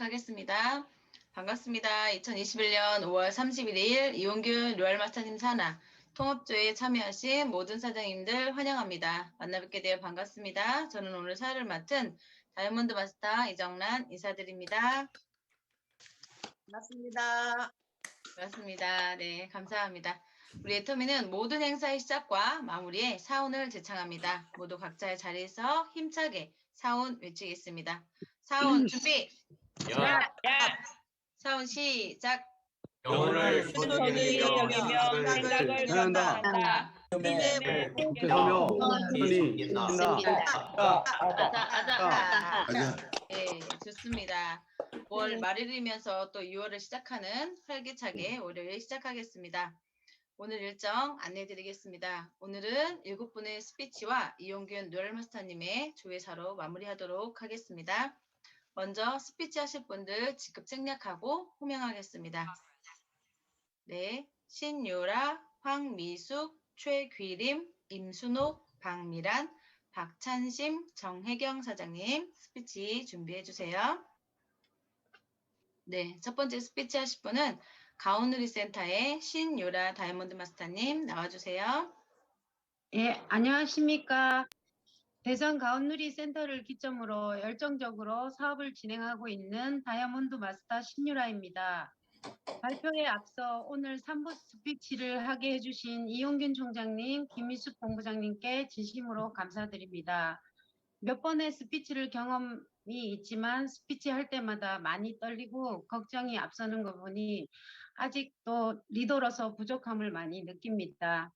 시작하겠습니다. 반갑습니다. 2021년 5월 31일 이용균 류알마스터님 산하 통합조에 참여하신 모든 사장님들 환영합니다. 만나뵙게 되어 반갑습니다. 저는 오늘 사회를 맡은 다이아몬드 마스터 이정란 인사드립니다. 반갑습니다. 반갑습니다. 네, 감사합니다. 우리 애터미는 모든 행사의 시작과 마무리에 사운을 제창합니다. 모두 각자의 자리에서 힘차게 사운 외치겠습니다. 사운 준비! 야, 사운 시작! 영혼을 순전히 여기며 생각을 전한다. 믿음에 목회서며 선이 신다. 아자. 네, 좋습니다. 5월 말일이면서 또 6월을 시작하는 활기차게 월요일 시작하겠습니다. 오늘 일정 안내드리겠습니다. 오늘은 7분의 스피치와 이용균 류알마스터님의 조회사로 마무리하도록 하겠습니다. 먼저 스피치 하실 분들 직급 생략하고 호명하겠습니다. 네, 신유라, 황미숙, 최귀림, 임순옥, 박미란, 박찬심, 정혜경 사장님 스피치 준비해 주세요. 네, 첫 번째 스피치 하실 분은 가온누리 센터의 신유라 다이아몬드 마스터님 나와주세요. 예, 안녕하십니까. 대전 가온누리 센터를 기점으로 열정적으로 사업을 진행하고 있는 다이아몬드 마스터 신유라입니다. 발표에 앞서 오늘 3부 스피치를 하게 해주신 이용균 총장님, 김미숙 본부장님께 진심으로 감사드립니다. 몇 번의 스피치를 경험이 있지만 스피치 할 때마다 많이 떨리고 걱정이 앞서는 거 보니 아직도 리더로서 부족함을 많이 느낍니다.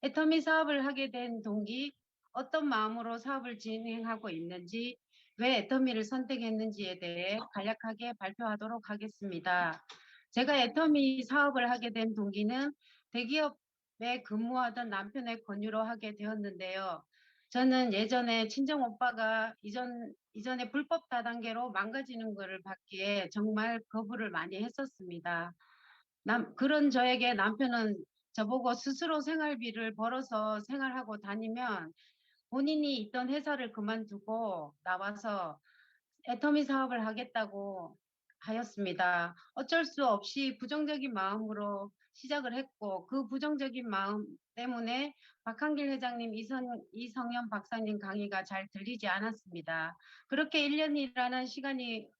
애터미 사업을 하게 된 동기, 어떤 마음으로 사업을 진행하고 있는지, 왜 애터미를 선택했는지에 대해 간략하게 발표하도록 하겠습니다. 제가 애터미 사업을 하게 된 동기는 대기업에 근무하던 남편의 권유로 하게 되었는데요. 저는 예전에 친정 오빠가 이전에 불법 다단계로 망가지는 것을 봤기에 정말 거부를 많이 했었습니다. 그런 저에게 남편은 저보고 스스로 생활비를 벌어서 생활하고 다니면 본인이 있던 회사를 그만두고 나와서 애터미 사업을 하겠다고 하였습니다. 어쩔 수 없이 부정적인 마음으로 시작을 했고 그 부정적인 마음 때문에 박한길 회장님, 이성현 박사님 강의가 잘 들리지 않았습니다. 그렇게 1년이라는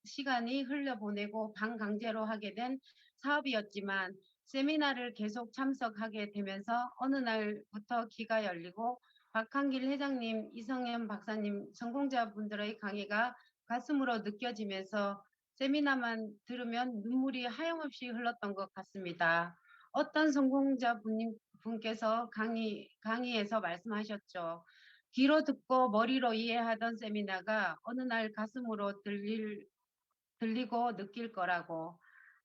시간이 흘려보내고 반강제로 하게 된 사업이었지만 세미나를 계속 참석하게 되면서 어느 날부터 귀가 열리고 박한길 회장님, 이성현 박사님, 성공자분들의 강의가 가슴으로 느껴지면서 세미나만 들으면 눈물이 하염없이 흘렀던 것 같습니다. 어떤 성공자분께서 강의에서 말씀하셨죠. 귀로 듣고 머리로 이해하던 세미나가 어느 날 가슴으로 들리고 느낄 거라고.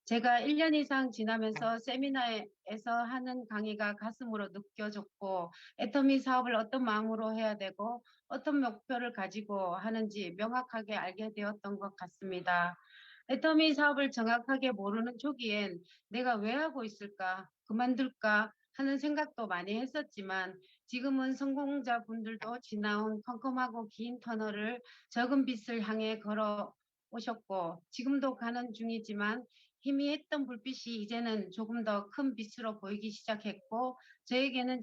제가 1년 이상 지나면서 세미나에서 하는 강의가 가슴으로 느껴졌고 애터미 사업을 어떤 마음으로 해야 되고 어떤 목표를 가지고 하는지 명확하게 알게 되었던 것 같습니다. 애터미 사업을 정확하게 모르는 초기엔 내가 왜 하고 있을까, 그만둘까 하는 생각도 많이 했었지만 지금은 성공자분들도 지나온 컴컴하고 긴 터널을 적은 빛을 향해 걸어 오셨고 지금도 가는 중이지만 희미했던 불빛이 이제는 조금 더 큰 빛으로 보이기 시작했고 저에게는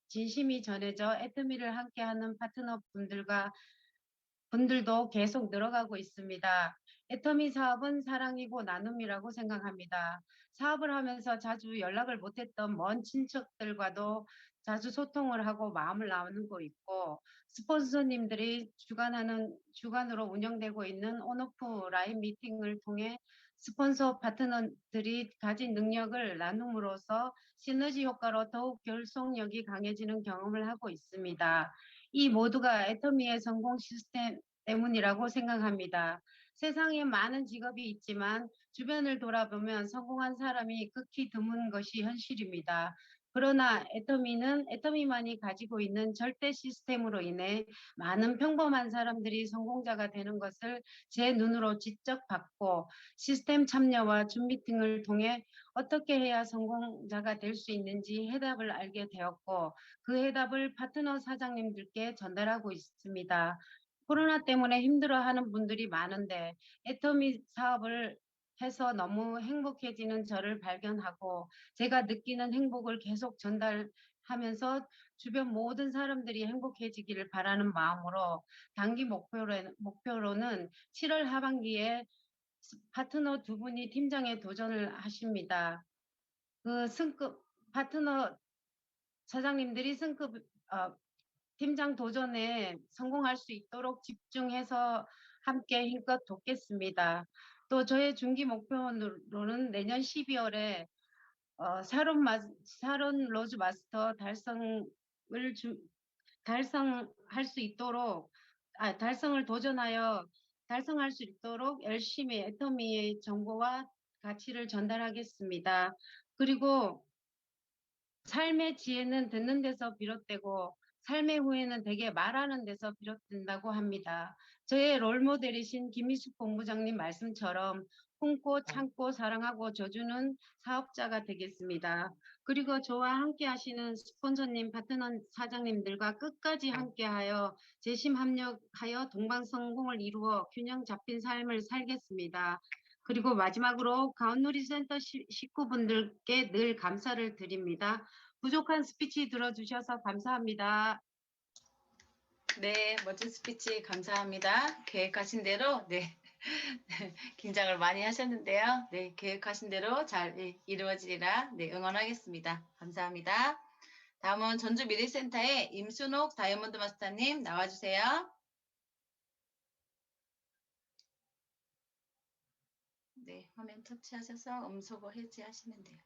진심이 전해져 애터미를 함께하는 파트너 분들도 계속 늘어가고 있습니다. 애터미 사업은 사랑이고 나눔이라고 생각합니다. 사업을 하면서 자주 연락을 못했던 먼 친척들과도 자주 소통을 하고 마음을 나누고 있고 스폰서님들이 주간으로 운영되고 있는 온오프 라인 미팅을 통해 스폰서 파트너들이 가진 능력을 나눔으로써 시너지 효과로 더욱 결속력이 강해지는 경험을 하고 있습니다. 이 모두가 애터미의 성공 시스템 때문이라고 생각합니다. 세상에 많은 직업이 있지만 주변을 돌아보면 성공한 사람이 극히 드문 것이 현실입니다. 그러나 애터미만이 가지고 있는 절대 시스템으로 인해 많은 평범한 사람들이 성공자가 되는 것을 제 눈으로 직접 봤고 시스템 참여와 줌 미팅을 통해 어떻게 해야 성공자가 될 수 있는지 해답을 알게 되었고 그 해답을 파트너 사장님들께 전달하고 있습니다. 코로나 때문에 힘들어하는 분들이 많은데 애터미 사업을 해서 너무 행복해지는 저를 발견하고 제가 느끼는 행복을 계속 전달하면서 주변 모든 사람들이 행복해지기를 바라는 마음으로 단기 목표로는 7월 하반기에 파트너 두 분이 팀장에 도전을 하십니다. 그 승급 파트너 사장님들이 승급 팀장 도전에 성공할 수 있도록 집중해서 함께 힘껏 돕겠습니다. 또 저의 중기 목표로는 내년 12월에 샤론 로즈 마스터 달성할 수 있도록 달성을 도전하여 달성할 수 있도록 열심히 애터미의 정보와 가치를 전달하겠습니다. 그리고 삶의 지혜는 듣는 데서 비롯되고 삶의 후회는 대개 말하는 데서 비롯된다고 합니다. 저의 롤모델이신 김희숙 본부장님 말씀처럼 품고 참고 사랑하고 줘주는 사업자가 되겠습니다. 그리고 저와 함께 하시는 스폰서님, 파트너 사장님들과 끝까지 함께하여 재심 합력하여 동방성공을 이루어 균형 잡힌 삶을 살겠습니다. 그리고 마지막으로 가온누리센터 식구분들께 늘 감사를 드립니다. 부족한 스피치 들어주셔서 감사합니다. 네, 멋진 스피치 감사합니다. 계획하신 대로, 네, 긴장을 많이 하셨는데요. 네, 계획하신 대로 잘 이루어지리라, 네, 응원하겠습니다. 감사합니다. 다음은 전주미래센터의 임순옥 다이아몬드 마스터님 나와주세요. 네, 화면 터치하셔서 음소거 해제하시면 돼요.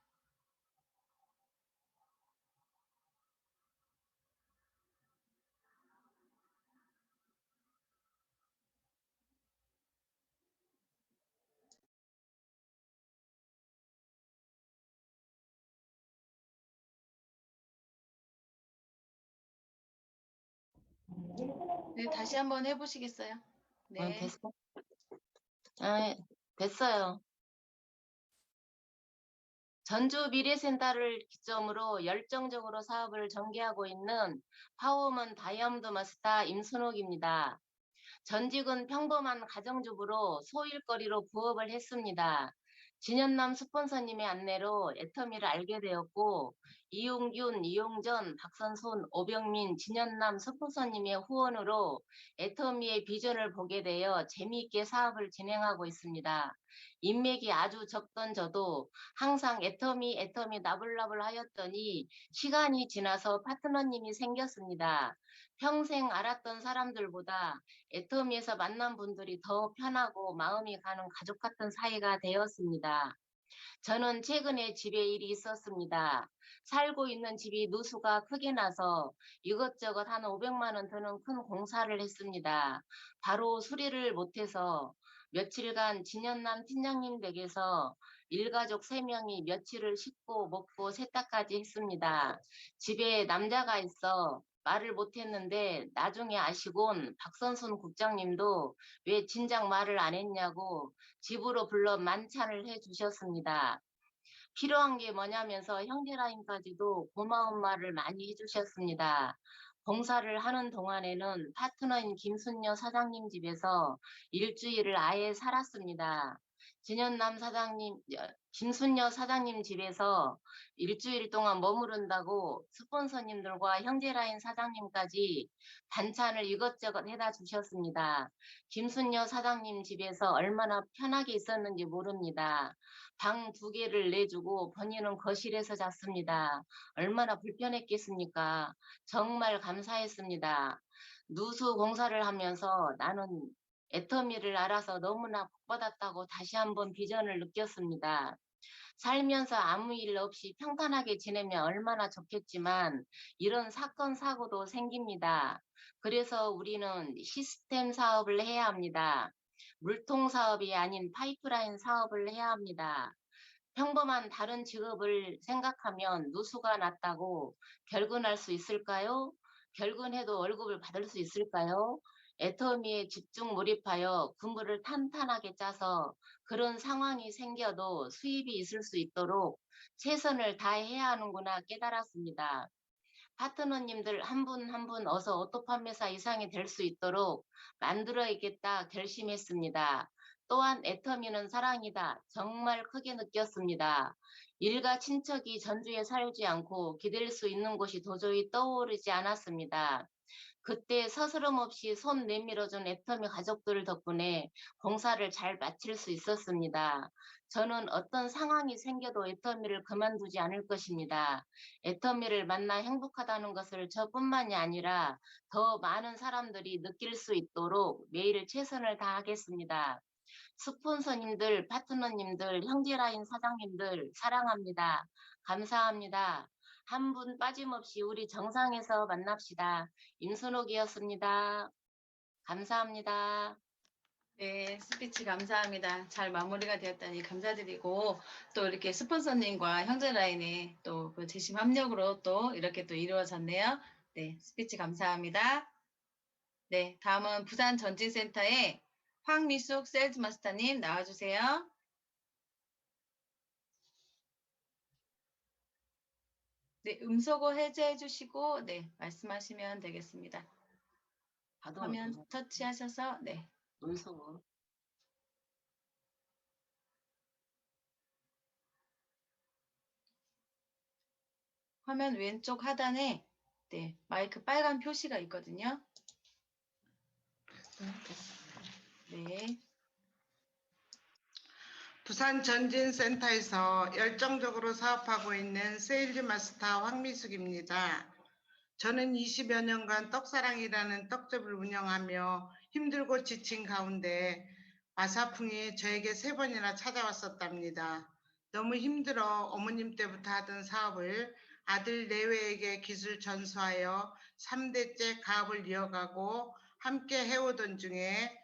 네, 다시 한번 해보시겠어요? 네. 됐어? 아, 됐어요. 전주 미래센터를 기점으로 열정적으로 사업을 전개하고 있는 파워우먼 다이아몬드 마스터 임순옥입니다. 전직은 평범한 가정주부로 소일거리로 부업을 했습니다. 진현남 스폰서님의 안내로 애터미를 알게 되었고 이용균, 이용전, 박선손, 오병민, 진현남 스폰서님의 후원으로 애터미의 비전을 보게 되어 재미있게 사업을 진행하고 있습니다. 인맥이 아주 적던 저도 항상 애터미 나불나불 하였더니 시간이 지나서 파트너님이 생겼습니다. 평생 알았던 사람들보다 애터미에서 만난 분들이 더 편하고 마음이 가는 가족 같은 사이가 되었습니다. 저는 최근에 집에 일이 있었습니다. 살고 있는 집이 누수가 크게 나서 이것저것 한 500만 원 드는 큰 공사를 했습니다. 바로 수리를 못해서 며칠간 진현남 팀장님 댁에서 일가족 3명이 며칠을 씻고 먹고 세탁까지 했습니다. 집에 남자가 있어 말을 못했는데 나중에 아시곤 박선순 국장님도 왜 진작 말을 안 했냐고 집으로 불러 만찬을 해주셨습니다. 필요한 게 뭐냐면서 형제라인까지도 고마운 말을 많이 해주셨습니다. 봉사를 하는 동안에는 파트너인 김순녀 사장님 집에서 일주일을 아예 살았습니다. 진현남 사장님, 김순녀 사장님 집에서 일주일 동안 머무른다고 스폰서님들과 형제라인 사장님까지 반찬을 이것저것 해다 주셨습니다. 김순녀 사장님 집에서 얼마나 편하게 있었는지 모릅니다. 방 2개를 내주고 본인은 거실에서 잤습니다. 얼마나 불편했겠습니까? 정말 감사했습니다. 누수 공사를 하면서 나는 애터미를 알아서 너무나 복받았다고 다시 한번 비전을 느꼈습니다. 살면서 아무 일 없이 평탄하게 지내면 얼마나 좋겠지만 이런 사건 사고도 생깁니다. 그래서 우리는 시스템 사업을 해야 합니다. 물통 사업이 아닌 파이프라인 사업을 해야 합니다. 평범한 다른 직업을 생각하면 누수가 났다고 결근할 수 있을까요? 결근해도 월급을 받을 수 있을까요? 애터미에 집중 몰입하여 근무를 탄탄하게 짜서 그런 상황이 생겨도 수입이 있을 수 있도록 최선을 다해야 하는구나 깨달았습니다. 파트너님들 한 분 한 분 어서 오토 판매사 이상이 될 수 있도록 만들어야겠다 결심했습니다. 또한 애터미는 사랑이다. 정말 크게 느꼈습니다. 일가 친척이 전주에 살지 않고 기댈 수 있는 곳이 도저히 떠오르지 않았습니다. 그때 서스럼 없이 손 내밀어준 애터미 가족들 덕분에 공사를 잘 마칠 수 있었습니다. 저는 어떤 상황이 생겨도 애터미를 그만두지 않을 것입니다. 애터미를 만나 행복하다는 것을 저뿐만이 아니라 더 많은 사람들이 느낄 수 있도록 매일 최선을 다하겠습니다. 스폰서님들, 파트너님들, 형제라인 사장님들 사랑합니다. 감사합니다. 한 분 빠짐없이 우리 정상에서 만납시다. 임순옥이었습니다. 감사합니다. 네, 스피치 감사합니다. 잘 마무리가 되었다니 감사드리고 또 이렇게 스폰서님과 형제라인의 또 그 재심 협력으로 또 이렇게 또 이루어졌네요. 네, 스피치 감사합니다. 네, 다음은 부산 전진센터의 황미숙 세일즈 마스터님 나와주세요. 네, 음소거 해제해 주시고 네, 말씀하시면 되겠습니다. 화면 터치하셔서 네. 음소거. 화면 왼쪽 하단에 네, 마이크 빨간 표시가 있거든요. 네. 부산 전진센터에서 열정적으로 사업하고 있는 세일즈 마스터 황미숙입니다. 저는 20여 년간 떡사랑이라는 떡집을 운영하며 힘들고 지친 가운데 마사풍이 저에게 3번이나 찾아왔었답니다. 너무 힘들어 어머님 때부터 하던 사업을 아들 내외에게 기술 전수하여 3대째 가업을 이어가고 함께 해오던 중에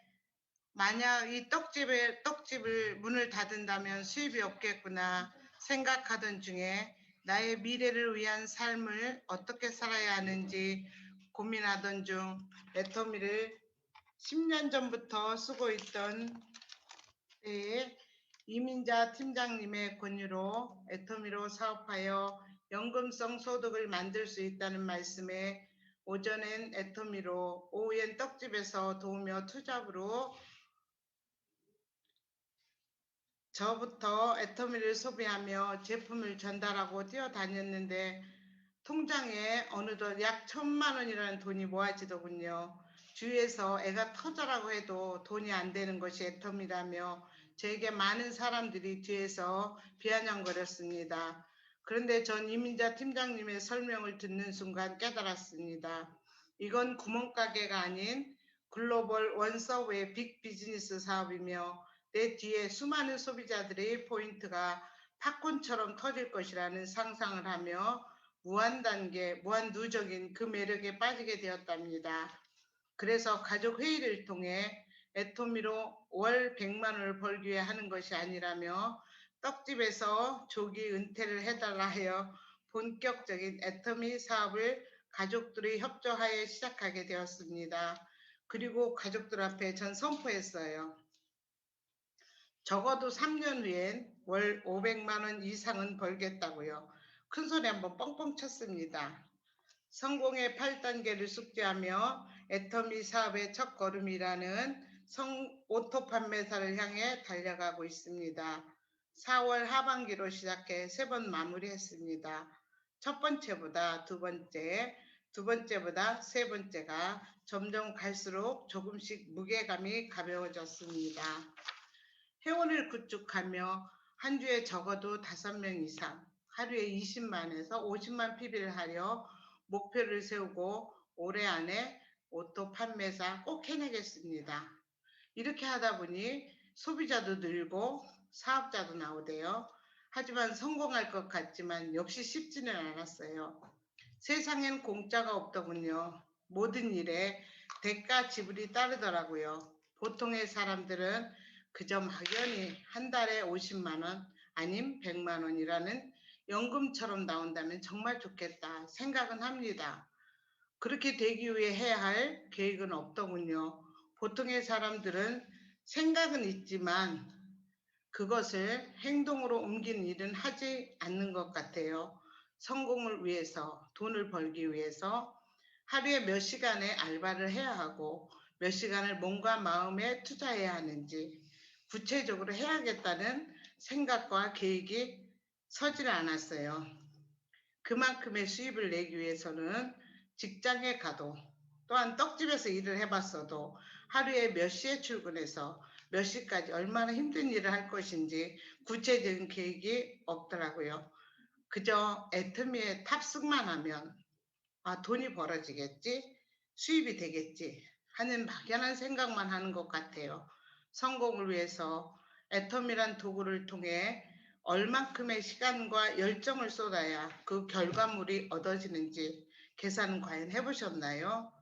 만약 이 떡집을 문을 닫은다면 수입이 없겠구나 생각하던 중에 나의 미래를 위한 삶을 어떻게 살아야 하는지 고민하던 중 애터미를 10년 전부터 쓰고 있던 때에 이민자 팀장님의 권유로 애터미로 사업하여 연금성 소득을 만들 수 있다는 말씀에 오전엔 애터미로 오후엔 떡집에서 도우며 투잡으로 저부터 애터미를 소비하며 제품을 전달하고 뛰어다녔는데 통장에 어느덧 약 1,000만 원이라는 돈이 모아지더군요. 주위에서 애가 터져라고 해도 돈이 안 되는 것이 애터미라며 저에게 많은 사람들이 뒤에서 비아냥거렸습니다. 그런데 전 이민자 팀장님의 설명을 듣는 순간 깨달았습니다. 이건 구멍가게가 아닌 글로벌 원서브의 빅 비즈니스 사업이며 내 뒤에 수많은 소비자들의 포인트가 팝콘처럼 터질 것이라는 상상을 하며 무한누적인 그 매력에 빠지게 되었답니다. 그래서 가족 회의를 통해 애터미로 월 100만 원을 벌기 위해 하는 것이 아니라며 떡집에서 조기 은퇴를 해달라 하여 본격적인 애터미 사업을 가족들이 협조하여 시작하게 되었습니다. 그리고 가족들 앞에 전 선포했어요. 적어도 3년 후엔 월 500만 원 이상은 벌겠다고요. 큰 소리 한번 뻥뻥 쳤습니다. 성공의 8단계를 숙지하며 애터미 사업의 첫걸음이라는 오토 판매사를 향해 달려가고 있습니다. 4월 하반기로 시작해 3번 마무리했습니다. 첫 번째보다 두 번째, 두 번째보다 세 번째가 점점 갈수록 조금씩 무게감이 가벼워졌습니다. 회원을 구축하며 한 주에 적어도 5명 이상, 하루에 20만에서 50만 PB를 하려 목표를 세우고 올해 안에 오토 판매사 꼭 해내겠습니다. 이렇게 하다 보니 소비자도 늘고 사업자도 나오대요. 하지만 성공할 것 같지만 역시 쉽지는 않았어요. 세상엔 공짜가 없더군요. 모든 일에 대가 지불이 따르더라고요. 보통의 사람들은 그저 막연히 한 달에 50만 원 아님 100만 원이라는 연금처럼 나온다면 정말 좋겠다 생각은 합니다. 그렇게 되기 위해 해야 할 계획은 없더군요. 보통의 사람들은 생각은 있지만 그것을 행동으로 옮기는 일은 하지 않는 것 같아요. 성공을 위해서 돈을 벌기 위해서 하루에 몇 시간의 알바를 해야 하고 몇 시간을 몸과 마음에 투자해야 하는지 구체적으로 해야겠다는 생각과 계획이 서질 않았어요. 그만큼의 수입을 내기 위해서는 직장에 가도 또한 떡집에서 일을 해봤어도 하루에 몇 시에 출근해서 몇 시까지 얼마나 힘든 일을 할 것인지 구체적인 계획이 없더라고요. 그저 애터미에 탑승만 하면 돈이 벌어지겠지, 수입이 되겠지 하는 막연한 생각만 하는 것 같아요. 성공을 위해서 애터미란 도구를 통해 얼만큼의 시간과 열정을 쏟아야 그 결과물이 얻어지는지 계산은 과연 해보셨나요?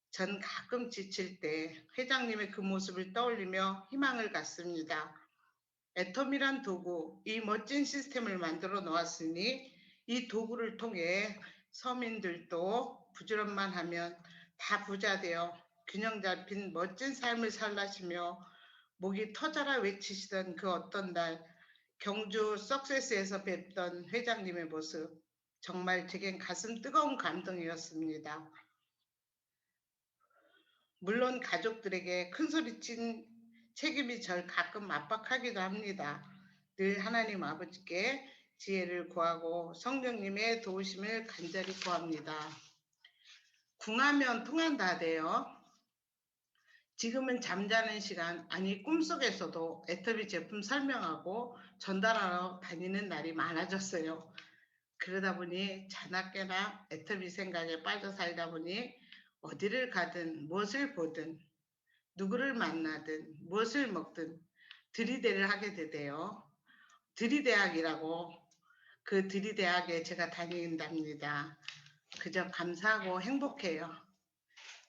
전 가끔 지칠 때 회장님의 그 모습을 떠올리며 희망을 갖습니다. 애텀이란 도구, 이 멋진 시스템을 만들어 놓았으니 이 도구를 통해 서민들도 부지런만 하면 다 부자 되어 균형 잡힌 멋진 삶을 살라시며 목이 터져라 외치시던 그 어떤 날 경주 석세스에서 뵙던 회장님의 모습, 정말 제겐 가슴 뜨거운 감동이었습니다. 물론 가족들에게 큰소리친 책임이 절 가끔 압박하기도 합니다. 늘 하나님 아버지께 지혜를 구하고 성령님의 도우심을 간절히 구합니다. 궁하면 통한다 돼요. 지금은 잠자는 시간, 아니 꿈속에서도 애터미 제품 설명하고 전달하러 다니는 날이 많아졌어요. 그러다 보니 자나깨나 애터미 생각에 빠져 살다 보니 어디를 가든 무엇을 보든 누구를 만나든 무엇을 먹든 들이대를 하게 되대요. 들이대학이라고 그 들이대학에 제가 다닌답니다. 그저 감사하고 행복해요.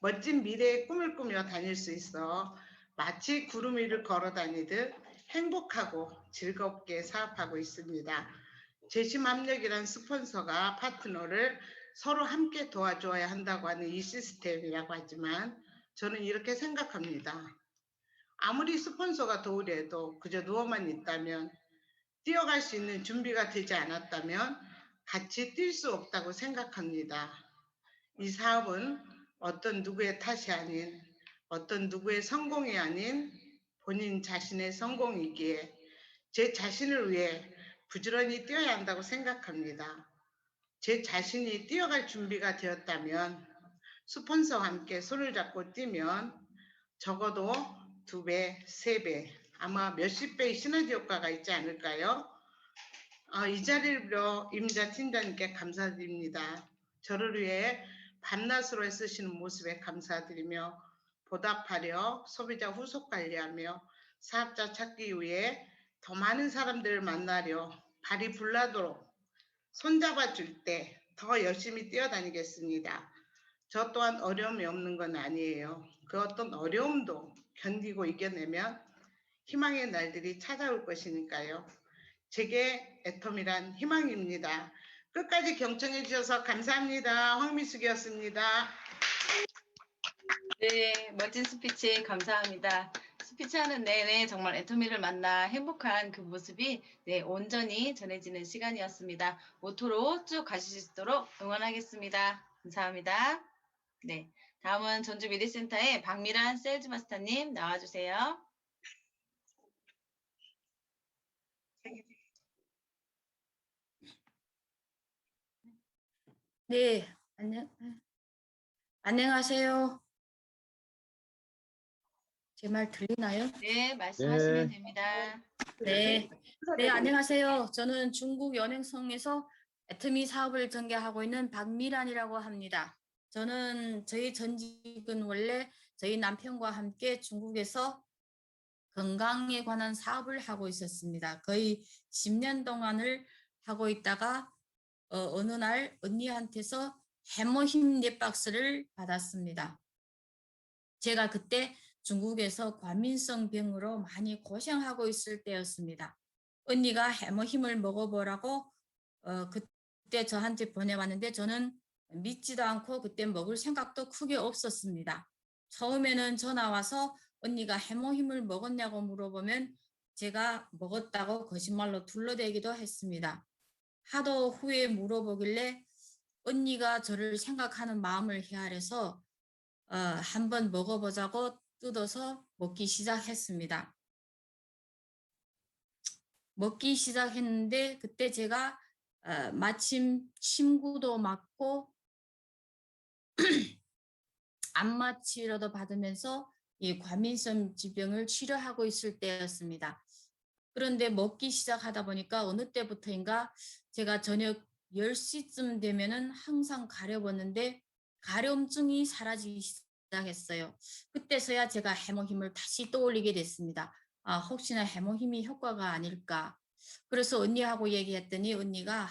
멋진 미래의 꿈을 꾸며 다닐 수 있어 마치 구름 위를 걸어 다니듯 행복하고 즐겁게 사업하고 있습니다. 재심압력이란 스폰서가 파트너를 서로 함께 도와줘야 한다고 하는 이 시스템이라고 하지만 저는 이렇게 생각합니다. 아무리 스폰서가 도우려도 그저 누워만 있다면, 뛰어갈 수 있는 준비가 되지 않았다면 같이 뛸 수 없다고 생각합니다. 이 사업은 어떤 누구의 탓이 아닌, 어떤 누구의 성공이 아닌 본인 자신의 성공이기에 제 자신을 위해 부지런히 뛰어야 한다고 생각합니다. 제 자신이 뛰어갈 준비가 되었다면 스폰서와 함께 손을 잡고 뛰면 적어도 2배, 3배, 아마 몇십 배의 시너지 효과가 있지 않을까요? 이 자리를 빌어 임자 팀장님께 감사드립니다. 저를 위해 밤낮으로 애쓰시는 모습에 감사드리며 보답하려 소비자 후속 관리하며 사업자 찾기 위해 더 많은 사람들을 만나려 발이 불나도록 손잡아 줄 때 더 열심히 뛰어다니겠습니다. 저 또한 어려움이 없는 건 아니에요. 그 어떤 어려움도 견디고 이겨내면 희망의 날들이 찾아올 것이니까요. 제게 애텀이란 희망입니다. 끝까지 경청해 주셔서 감사합니다. 황미숙이었습니다. 네, 멋진 스피치 감사합니다. 스피치하는 내내 정말 애터미를 만나 행복한 그 모습이 온전히 전해지는 시간이었습니다. 모토로 쭉 가실 수 있도록 응원하겠습니다. 감사합니다. 네, 다음은 전주 미래센터의 박미란 세일즈 마스터님 나와주세요. 네, 안녕하세요. 제 말 들리나요? 네, 말씀하시면 네. 됩니다. 네, 안녕하세요. 저는 중국 연행성에서 애터미 사업을 전개하고 있는 박미란이라고 합니다. 저는 저희 전직은 원래 저희 남편과 함께 중국에서 건강에 관한 사업을 하고 있었습니다. 거의 10년 동안을 하고 있다가 어느 날 언니한테서 해머힘 4박스를 받았습니다. 제가 그때 중국에서 과민성 병으로 많이 고생하고 있을 때였습니다. 언니가 해머힘을 먹어보라고 그때 저한테 보내왔는데 저는 믿지도 않고 그때 먹을 생각도 크게 없었습니다. 처음에는 전화 와서 언니가 해머힘을 먹었냐고 물어보면 제가 먹었다고 거짓말로 둘러대기도 했습니다. 하도 후에 물어보길래 언니가 저를 생각하는 마음을 헤아려서 한번 먹어보자고 뜯어서 먹기 시작했습니다. 먹기 시작했는데 그때 제가 마침 침구도 맞고 안마 치료도 받으면서 이 과민성 질병을 치료하고 있을 때였습니다. 그런데 먹기 시작하다 보니까 어느 때부터인가 제가 저녁 10시쯤 되면은 항상 가려웠는데 가려움증이 사라지기 시작했어요. 그때서야 제가 해모힘을 다시 떠올리게 됐습니다. 아, 혹시나 해모힘이 효과가 아닐까. 그래서 언니하고 얘기했더니 언니가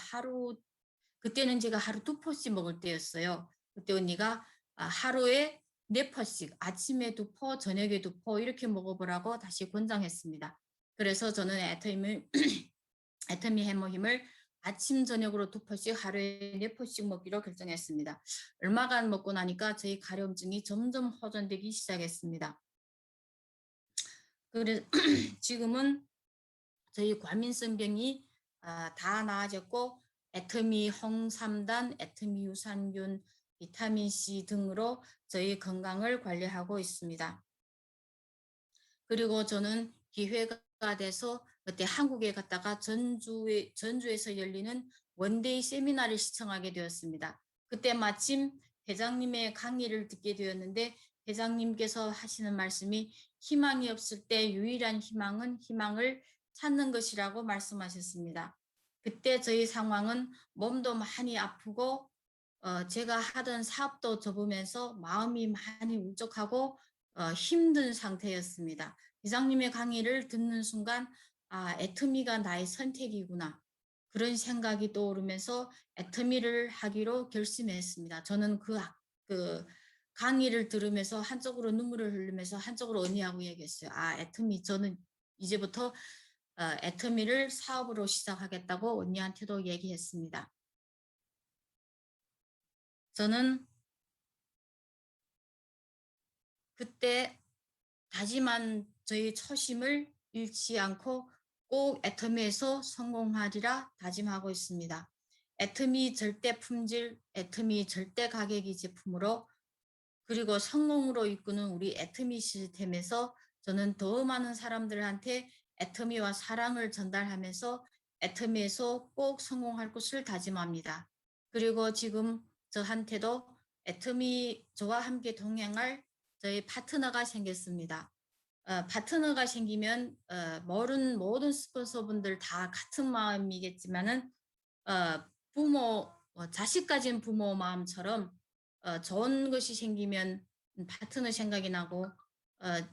그때는 제가 하루 2포씩 먹을 때였어요. 그때 언니가 하루에 4포씩, 아침에 2포, 저녁에 2포 이렇게 먹어보라고 다시 권장했습니다. 그래서 저는 애터미 해모힘을 아침, 저녁으로 2포씩, 하루에 4포씩 먹기로 결정했습니다. 얼마간 먹고 나니까 저희 가려움증이 점점 호전되기 시작했습니다. 그래서 지금은 저희 과민성병이 다 나아졌고 애터미 홍삼단, 애터미 유산균, 비타민C 등으로 저희 건강을 관리하고 있습니다. 그리고 저는 기회가 돼서 그때 한국에 갔다가 전주에서 열리는 원데이 세미나를 시청하게 되었습니다. 그때 마침 회장님의 강의를 듣게 되었는데 회장님께서 하시는 말씀이 희망이 없을 때 유일한 희망은 희망을 찾는 것이라고 말씀하셨습니다. 그때 저희 상황은 몸도 많이 아프고 제가 하던 사업도 접으면서 마음이 많이 울적하고 힘든 상태였습니다. 회장님의 강의를 듣는 순간 애터미가 나의 선택이구나. 그런 생각이 떠오르면서 애터미를 하기로 결심했습니다. 저는 그 강의를 들으면서 한쪽으로 눈물을 흘리면서 한쪽으로 언니하고 얘기했어요. 애터미 저는 이제부터 애터미를 사업으로 시작하겠다고 언니한테도 얘기했습니다. 저는 그때 다짐한 저희 초심을 잃지 않고 꼭 애터미에서 성공하리라 다짐하고 있습니다. 애터미 절대 품질, 애터미 절대 가격이 제품으로 그리고 성공으로 이끄는 우리 애터미 시스템에서 저는 더 많은 사람들한테 애터미와 사랑을 전달하면서 애터미에서 꼭 성공할 것을 다짐합니다. 그리고 지금 저한테도 애터미 저와 함께 동행할 저희 파트너가 생겼습니다. 파트너가 생기면 모든 스폰서분들 다 같은 마음이겠지만은 자식 가진 부모 마음처럼 좋은 것이 생기면 파트너 생각이 나고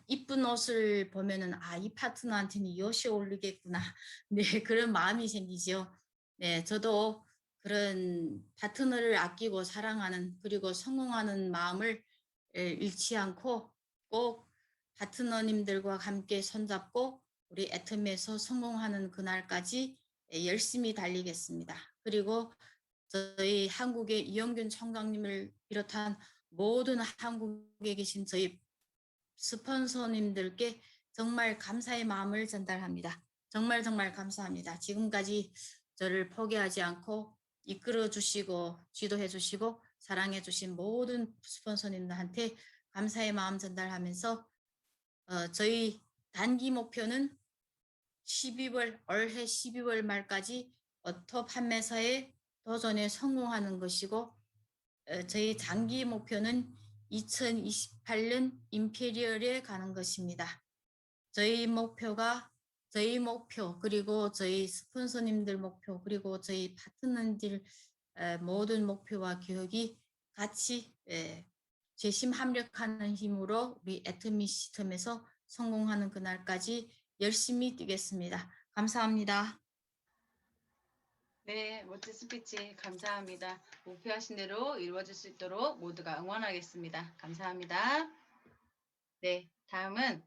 이쁜 옷을 보면은 이 파트너한테는 이 옷이 어울리겠구나. 네, 그런 마음이 생기죠. 네, 저도 그런 파트너를 아끼고 사랑하는 그리고 성공하는 마음을 잃지 않고 꼭 파트너님들과 함께 손잡고 우리 애터미에서 성공하는 그날까지 열심히 달리겠습니다. 그리고 저희 한국의 이영균 총장님을 비롯한 모든 한국에 계신 저희 스폰서님들께 정말 감사의 마음을 전달합니다. 정말 감사합니다. 지금까지 저를 포기하지 않고 이끌어 주시고 지도해 주시고 사랑해 주신 모든 스폰서님들한테 감사의 마음 전달하면서 저희 단기 목표는 올해 12월 말까지 오토 판매사의 도전에 성공하는 것이고 저희 장기 목표는 2028년 임페리얼에 가는 것입니다. 저희 목표 그리고 저희 스폰서님들 목표 그리고 저희 파트너들 모든 목표와 계획이 같이 재심합력하는 힘으로 우리 애터미 시스템에서 성공하는 그날까지 열심히 뛰겠습니다. 감사합니다. 네, 멋진 스피치 감사합니다. 목표하신 대로 이루어질 수 있도록 모두가 응원하겠습니다. 감사합니다. 네, 다음은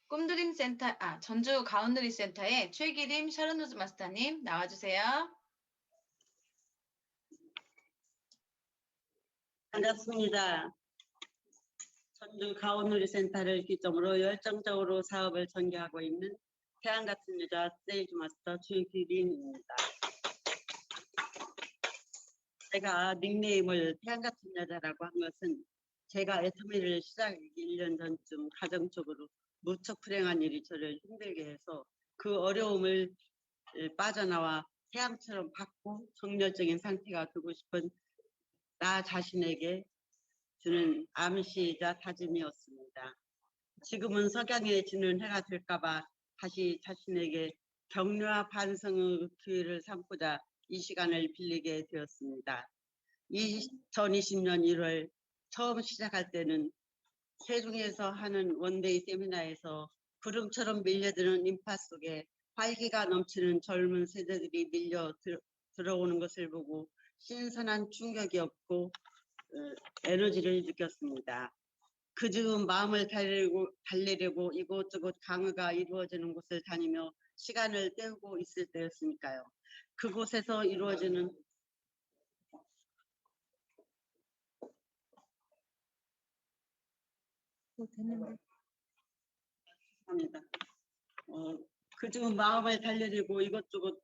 꿈드림 센터, 전주 가운누리 센터의 최기림 샤르누즈 마스터님 나와주세요. 반갑습니다. 전주 가온누리 센터를 기점으로 열정적으로 사업을 전개하고 있는 태양 같은 여자 세일즈 마스터 최기림입니다. 제가 닉네임을 태양 같은 여자라고 한 것은 제가 애터미를 시작하기 1년 전쯤 가정적으로 무척 불행한 일이 저를 힘들게 해서 그 어려움을 빠져나와 태양처럼 밝고 정열적인 상태가 되고 싶은 나 자신에게 주는 암시이자 다짐이었습니다. 지금은 석양에 지는 해가 될까봐 다시 자신에게 격려와 반성의 기회를 삼고자 이 시간을 빌리게 되었습니다. 2020년 1월 처음 시작할 때는 세종에서 하는 원데이 세미나에서 구름처럼 밀려드는 인파 속에 활기가 넘치는 젊은 세대들이 밀려 들어오는 것을 보고 신선한 충격이었고 에너지를 느꼈습니다. 그 즈음 마음을 달래려고 이곳저곳 강의가 이루어지는 곳을 다니며 시간을 때우고 있을 때였으니까요. 그곳에서 이루어지는 합니다. 그 즈음 마음을 달래려고 이것저것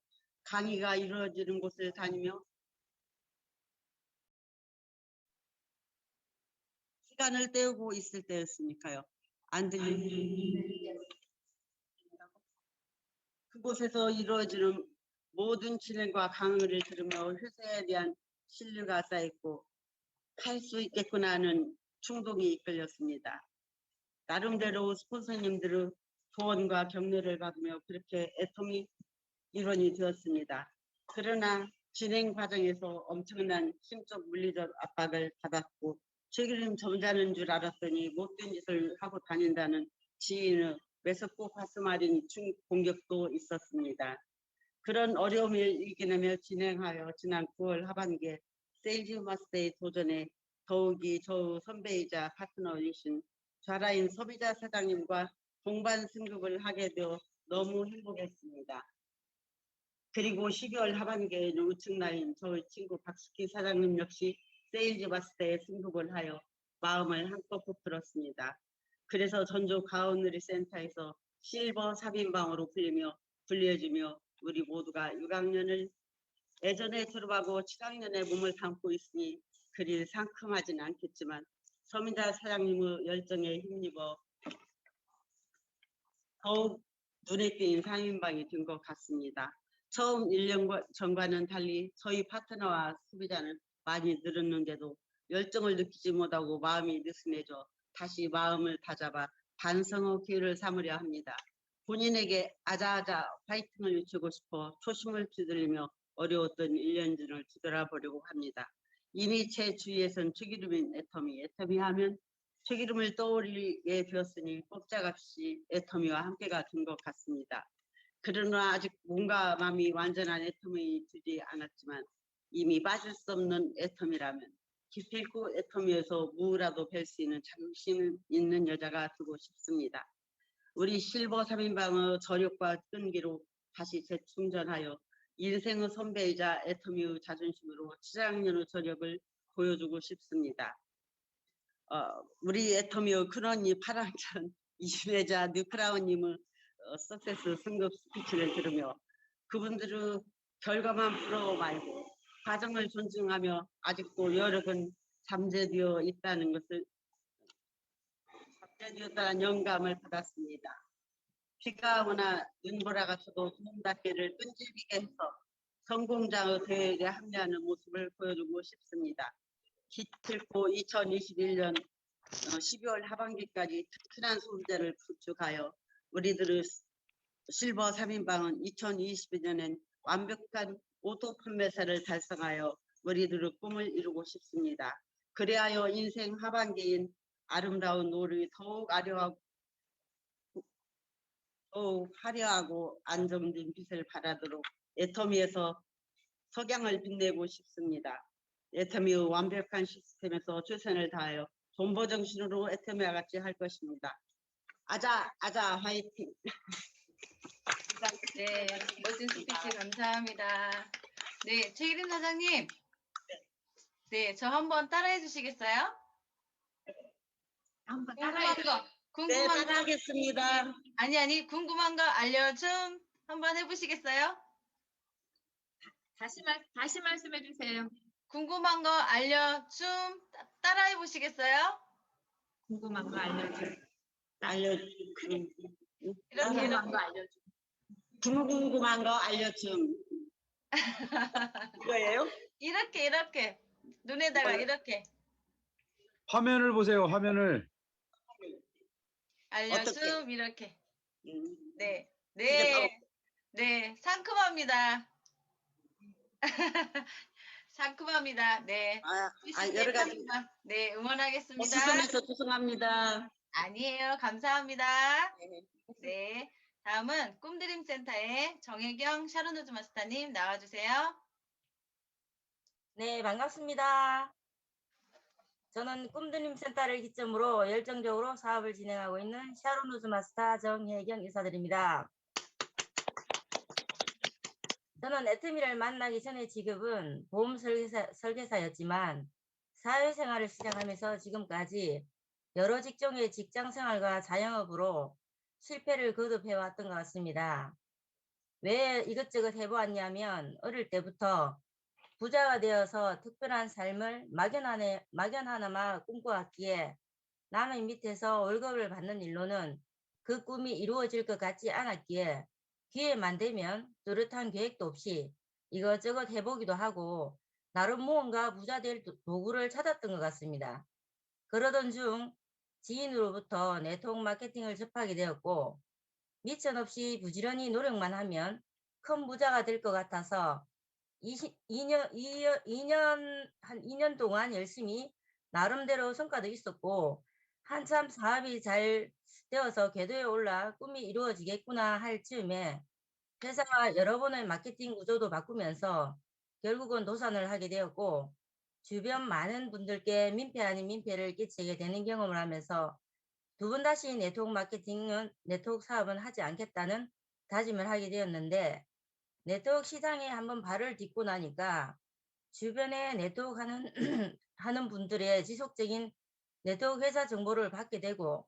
강의가 이루어지는 곳을 다니며 시간을 때우고 있을 때였으니까요. 안 들리는 그곳에서 이루어지는 모든 진행과 강의를 들으며 효세에 대한 신뢰가 쌓였고 할 수 있겠구나 하는 충동이 이끌렸습니다. 나름대로 스폰서님들의 조언과 격려를 받으며 그렇게 애통이 일원이 되었습니다. 그러나 진행 과정에서 엄청난 심적 물리적 압박을 받았고 책임은 점잖은 줄 알았더니 못된 짓을 하고 다닌다는 지인의 매섭고 가슴 아린 공격도 있었습니다. 그런 어려움을 이겨내며 진행하여 지난 9월 하반기에 세일즈 마스터의 도전에 더욱이 저 선배이자 파트너이신 좌라인 소비자 사장님과 동반 승급을 하게 되어 너무 행복했습니다. 그리고 12월 하반기에 우측 라인 저의 친구 박숙희 사장님 역시 세일즈 마스터에 승급을 하여 마음을 한껏 부풀었습니다. 그래서 전주 가온누리 센터에서 실버 3인방으로 불려지며 우리 모두가 6학년을 예전에 졸업하고 7학년에 몸을 담고 있으니 그리 상큼하진 않겠지만 서민자 사장님의 열정에 힘입어 더욱 눈에 띄는 3인방이 된 것 같습니다. 처음 1년 전과는 달리 저희 파트너와 소비자는 많이 늘었는데도 열정을 느끼지 못하고 마음이 느슨해져 다시 마음을 다잡아 반성의 기회를 삼으려 합니다. 본인에게 아자아자 파이팅을 외치고 싶어 초심을 되돌리며 어려웠던 1년전을 뒤돌아보려고 합니다. 이미 제 주위에선 최기름인 애터미 하면 최기름을 떠올리게 되었으니 꼼짝없이 애터미와 함께가 된 것 같습니다. 그러나 아직 몸과 마음이 완전한 애터미 되지 않았지만 이미 빠질 수 없는 애터미라면 기필코 애터미에서 무라도 뵐 수 있는 자긍심 있는 여자가 되고 싶습니다. 우리 실버 3인방의 저력과 끈기로 다시 재충전하여 인생의 선배이자 애터미의 자존심으로 7학년의 저력을 보여주고 싶습니다. 우리 애터미의 큰언니 8학년 이심혜자 뉴크라운님의 석세스 승급 스피치를 들으며 그분들의 결과만 부러워 말고 과정을 존중하며 아직도 여력은 잠재되었다는 영감을 받았습니다. 비가 오나 눈보라가 쳐도 도움닫기를 끈질기게 해서 성공자의 대회에 합류하는 모습을 보여주고 싶습니다. 기필코 2021년 12월 하반기까지 튼튼한 소비자를 구축하여 우리들의 실버 3인방은 2022년엔 완벽한 오토 판매사를 달성하여 우리들의 꿈을 이루고 싶습니다. 그리하여 인생 하반기인 아름다운 노을이 더욱 화려하고 안정된 빛을 발하도록 애터미에서 석양을 빛내고 싶습니다. 애터미의 완벽한 시스템에서 최선을 다하여 존버 정신으로 애터미와 같이 할 것입니다. 아자 화이팅! 네, 멋진 스피치 감사합니다. 네, 최기림 사장님. 네, 저 한번 따라해 주시겠어요? 궁금한 거, 네, 궁금한 거, 따라하겠습니다. 아니, 궁금한 거 알려줌 한번 해보시겠어요? 다시 말씀해 주세요. 궁금한 거 알려줌 따라해 보시겠어요? 궁금한 거 알려줘. 이렇게 이렇게. 궁금한 거 알려줌. 이거예요? 이렇게 눈에다가 이렇게 화면을 보세요. 화면을. 알려줌 이렇게. 음, 네. 이제 바로 네, 상큼합니다. 상큼합니다. 네. 여러 가지 상큼함. 네, 응원하겠습니다. 수선해서 죄송합니다. 아니에요. 감사합니다. 네. 다음은 꿈드림 센터의 정혜경 샤론우즈 마스터님 나와주세요. 네, 반갑습니다. 저는 꿈드림 센터를 기점으로 열정적으로 사업을 진행하고 있는 샤론 우즈 마스터 정혜경 인사드립니다. 저는 애트미를 만나기 전에 직업은 보험 설계사였지만 사회생활을 시작하면서 지금까지 여러 직종의 직장생활과 자영업으로 실패를 거듭해왔던 것 같습니다. 왜 이것저것 해보았냐면 어릴 때부터 부자가 되어서 특별한 삶을 막연하나마 꿈꿔왔기에 남의 밑에서 월급을 받는 일로는 그 꿈이 이루어질 것 같지 않았기에 기회만 되면 뚜렷한 계획도 없이 이것저것 해보기도 하고 나름 무언가 부자 될 도구를 찾았던 것 같습니다. 그러던 중 지인으로부터 네트워크 마케팅을 접하게 되었고 미천없이 부지런히 노력만 하면 큰 부자가 될 것 같아서 2년 동안 열심히 나름대로 성과도 있었고 한참 사업이 잘 되어서 궤도에 올라 꿈이 이루어지겠구나 할 즈음에 회사가 여러 번의 마케팅 구조도 바꾸면서 결국은 도산을 하게 되었고 주변 많은 분들께 민폐 아닌 민폐를 끼치게 되는 경험을 하면서 두 번 다시 네트워크 사업은 하지 않겠다는 다짐을 하게 되었는데 네트워크 시장에 한번 발을 딛고 나니까 주변에 네트워크 하는, 하는 분들의 지속적인 네트워크 회사 정보를 받게 되고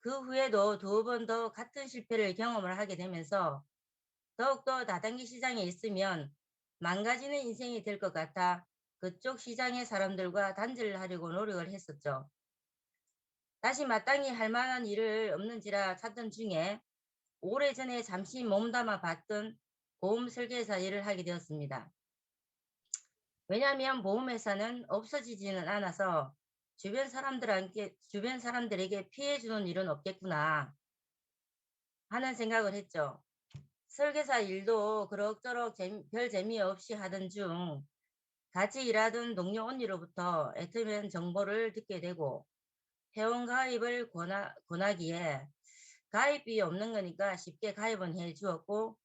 그 후에도 두 번 더 같은 실패를 경험을 하게 되면서 더욱더 다단계 시장에 있으면 망가지는 인생이 될 것 같아 그쪽 시장의 사람들과 단절을 하려고 노력을 했었죠. 다시 마땅히 할 만한 일을 없는지라 찾던 중에 오래전에 잠시 몸담아 봤던 보험 설계사 일을 하게 되었습니다. 왜냐하면 보험회사는 없어지지는 않아서 주변 사람들에게 피해 주는 일은 없겠구나 하는 생각을 했죠. 설계사 일도 그럭저럭 별 재미 없이 하던 중 같이 일하던 동료 언니로부터 애터미한 정보를 듣게 되고 회원 가입을 권하기에 가입비 없는 거니까 쉽게 가입은 해 주었고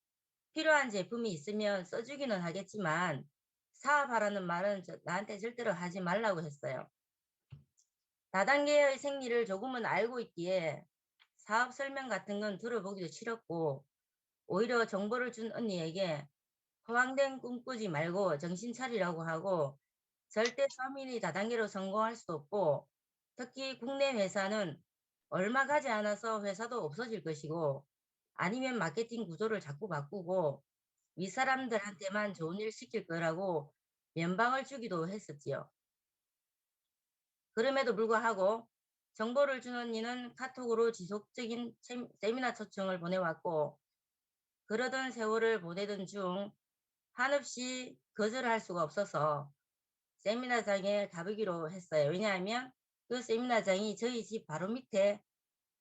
필요한 제품이 있으면 써주기는 하겠지만 사업하라는 말은 나한테 절대로 하지 말라고 했어요. 다단계의 생리를 조금은 알고 있기에 사업 설명 같은 건 들어보기도 싫었고 오히려 정보를 준 언니에게 허황된 꿈 꾸지 말고 정신 차리라고 하고 절대 서민이 다단계로 성공할 수 없고 특히 국내 회사는 얼마 가지 않아서 회사도 없어질 것이고 아니면 마케팅 구조를 자꾸 바꾸고 윗사람들한테만 좋은 일 시킬 거라고 면방을 주기도 했었지요. 그럼에도 불구하고 정보를 준 언니는 카톡으로 지속적인 세미나 초청을 보내왔고 그러던 세월을 보내던 중 한없이 거절할 수가 없어서 세미나장에 가보기로 했어요. 왜냐하면 그 세미나장이 저희 집 바로 밑에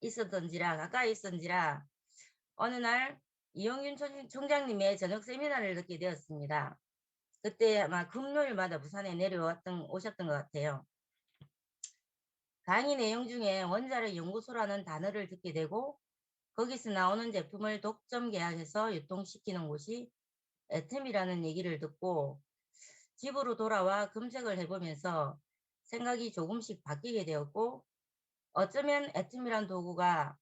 가까이 있었던지라 어느 날 이용균 총장님의 저녁 세미나를 듣게 되었습니다. 그때 아마 금요일마다 부산에 오셨던 것 같아요. 강의 내용 중에 원자력 연구소라는 단어를 듣게 되고 거기서 나오는 제품을 독점 계약해서 유통시키는 곳이 애템이라는 얘기를 듣고 집으로 돌아와 검색을 해보면서 생각이 조금씩 바뀌게 되었고 어쩌면 애템이란 정보가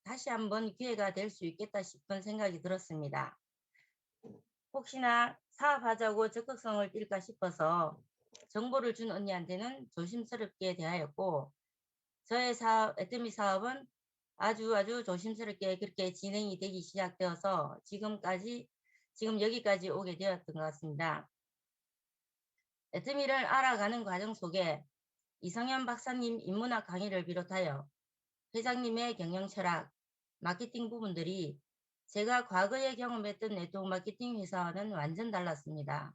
다시 한번 기회가 될 수 있겠다 싶은 생각이 들었습니다. 혹시나 사업하자고 적극성을 띨까 싶어서 정보를 준 언니한테는 조심스럽게 대하였고 저의 애터미 사업은 아주 조심스럽게 그렇게 진행이 되기 시작되어서 지금 여기까지 오게 되었던 것 같습니다. 애터미를 알아가는 과정 속에 이성현 박사님 인문학 강의를 비롯하여 회장님의 경영 철학, 마케팅 부분들이 제가 과거에 경험했던 네트워크 마케팅 회사와는 완전 달랐습니다.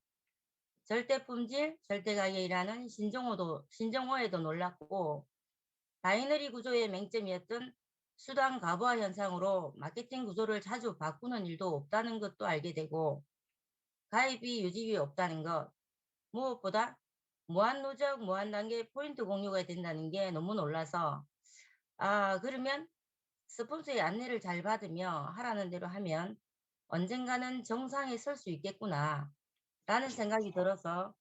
절대 품질, 절대 가격이라는 신정호에도 놀랐고 바이너리 구조의 맹점이었던 수단 과부하 현상으로 마케팅 구조를 자주 바꾸는 일도 없다는 것도 알게 되고 가입비 유지비 없다는 것, 무엇보다 무한 누적, 무한 단계 포인트 공유가 된다는 게 너무 놀라서 그러면 스폰서의 안내를 잘 받으며 하라는 대로 하면 언젠가는 정상에 설 수 있겠구나 라는 생각이 들어서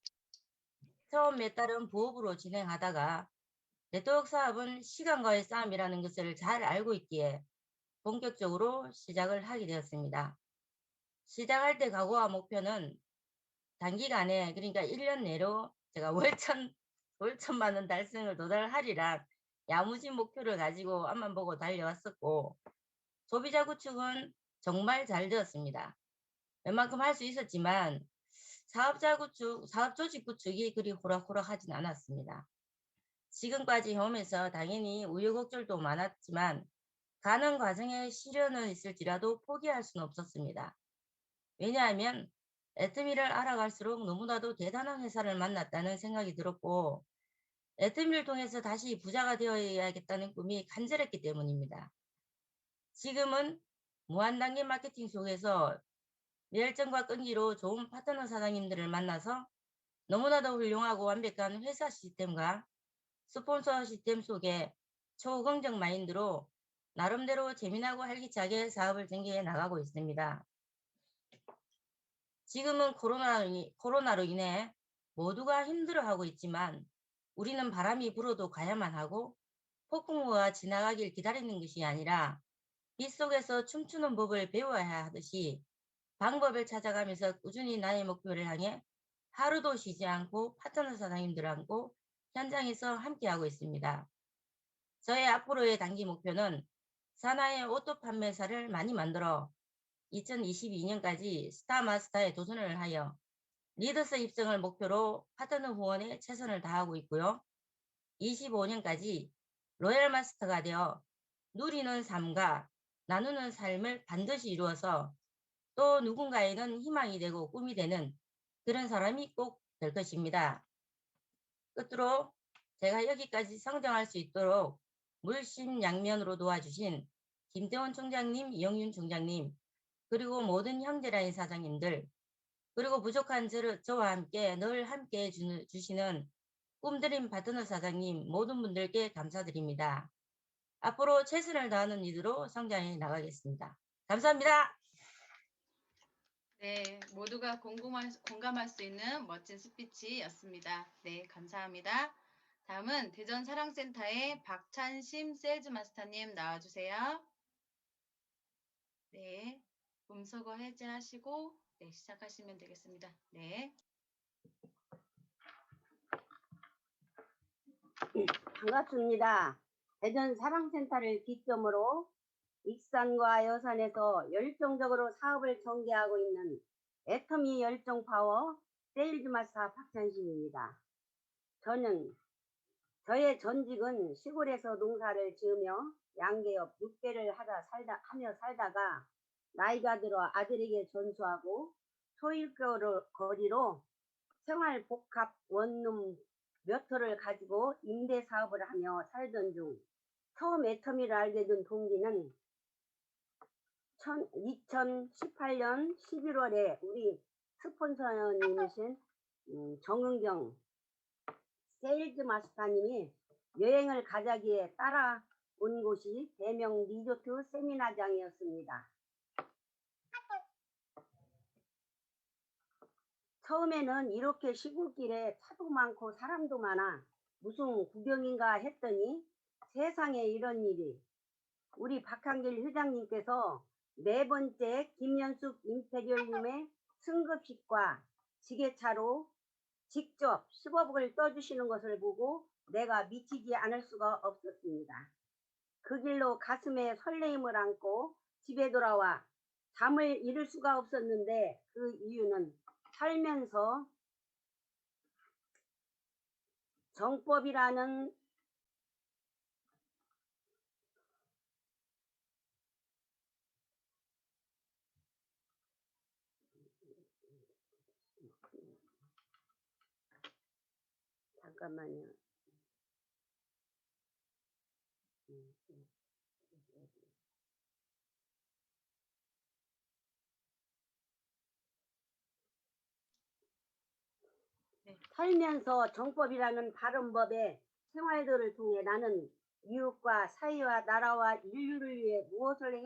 처음 몇 달은 부업으로 진행하다가 네트워크 사업은 시간과의 싸움이라는 것을 잘 알고 있기에 본격적으로 시작을 하게 되었습니다. 시작할 때 각오와 목표는 단기간에 그러니까 1년 내로 제가 월천만 원 달성을 도달하리라 야무진 목표를 가지고 앞만 보고 달려왔었고 소비자 구축은 정말 잘 되었습니다. 웬만큼 할 수 있었지만 사업자 구축, 사업 조직 구축이 그리 호락호락하진 않았습니다. 지금까지 해오면서 당연히 우여곡절도 많았지만 가는 과정에 시련은 있을지라도 포기할 수는 없었습니다. 왜냐하면 애터미를 알아갈수록 너무나도 대단한 회사를 만났다는 생각이 들었고 애터미를 통해서 다시 부자가 되어야겠다는 꿈이 간절했기 때문입니다. 지금은 무한단계 마케팅 속에서 열정과 끈기로 좋은 파트너 사장님들을 만나서 너무나도 훌륭하고 완벽한 회사 시스템과 스폰서 시스템 속에 초긍정 마인드로 나름대로 재미나고 활기차게 사업을 전개해 나가고 있습니다. 지금은 코로나로 인해 모두가 힘들어하고 있지만 우리는 바람이 불어도 가야만 하고 폭풍우가 지나가길 기다리는 것이 아니라 빗속에서 춤추는 법을 배워야 하듯이 방법을 찾아가면서 꾸준히 나의 목표를 향해 하루도 쉬지 않고 파트너 사장님들하고 현장에서 함께하고 있습니다. 저의 앞으로의 단기 목표는 산하의 오토 판매사를 많이 만들어 2022년까지 스타마스터에 도전을 하여 리더스 입성을 목표로 파트너 후원에 최선을 다하고 있고요. 25년까지 로얄 마스터가 되어 누리는 삶과 나누는 삶을 반드시 이루어서 또 누군가에는 희망이 되고 꿈이 되는 그런 사람이 꼭 될 것입니다. 끝으로 제가 여기까지 성장할 수 있도록 물심양면으로 도와주신 김태원 총장님, 이영윤 총장님, 그리고 모든 형제라인 사장님들, 그리고 부족한 저와 함께 늘 함께 주시는 꿈드림 파트너 사장님 모든 분들께 감사드립니다. 앞으로 최선을 다하는 이들로 성장해 나가겠습니다. 감사합니다. 네, 모두가 공감할 수 있는 멋진 스피치였습니다. 네, 감사합니다. 다음은 대전사랑센터의 박찬심 세일즈마스터님 나와주세요. 네, 음소거 해제하시고 네, 시작하시면 되겠습니다. 네. 반갑습니다. 대전사랑센터를 기점으로 익산과 여산에서 열정적으로 사업을 전개하고 있는 애터미 열정파워 세일즈마스터 박찬심입니다. 저의 전직은 시골에서 농사를 지으며 양계업 6개를 하며 살다가 나이가 들어 아들에게 전수하고 소일거리로 생활복합 원룸 몇 호를 가지고 임대사업을 하며 살던 중 처음 애터미를 알게 된 동기는 2018년 11월에 우리 스폰서님이신 정은경 세일즈 마스터님이 여행을 가자기에 따라온 곳이 대명 리조트 세미나장이었습니다. 처음에는 이렇게 시골길에 차도 많고 사람도 많아 무슨 구경인가 했더니 세상에 이런 일이. 우리 박한길 회장님께서 네 번째 김연숙 임페리얼님의 승급식과 지게차로 직접 10억을 떠주시는 것을 보고 내가 미치지 않을 수가 없었습니다. 그 길로 가슴에 설레임을 안고 집에 돌아와 잠을 이룰 수가 없었는데 그 이유는 살면서 정법이라는 잠깐만요. 살면서 정법이라는 바른 법의 생활들을 통해 나는 이웃과 사회와 나라와 인류를 위해 무엇을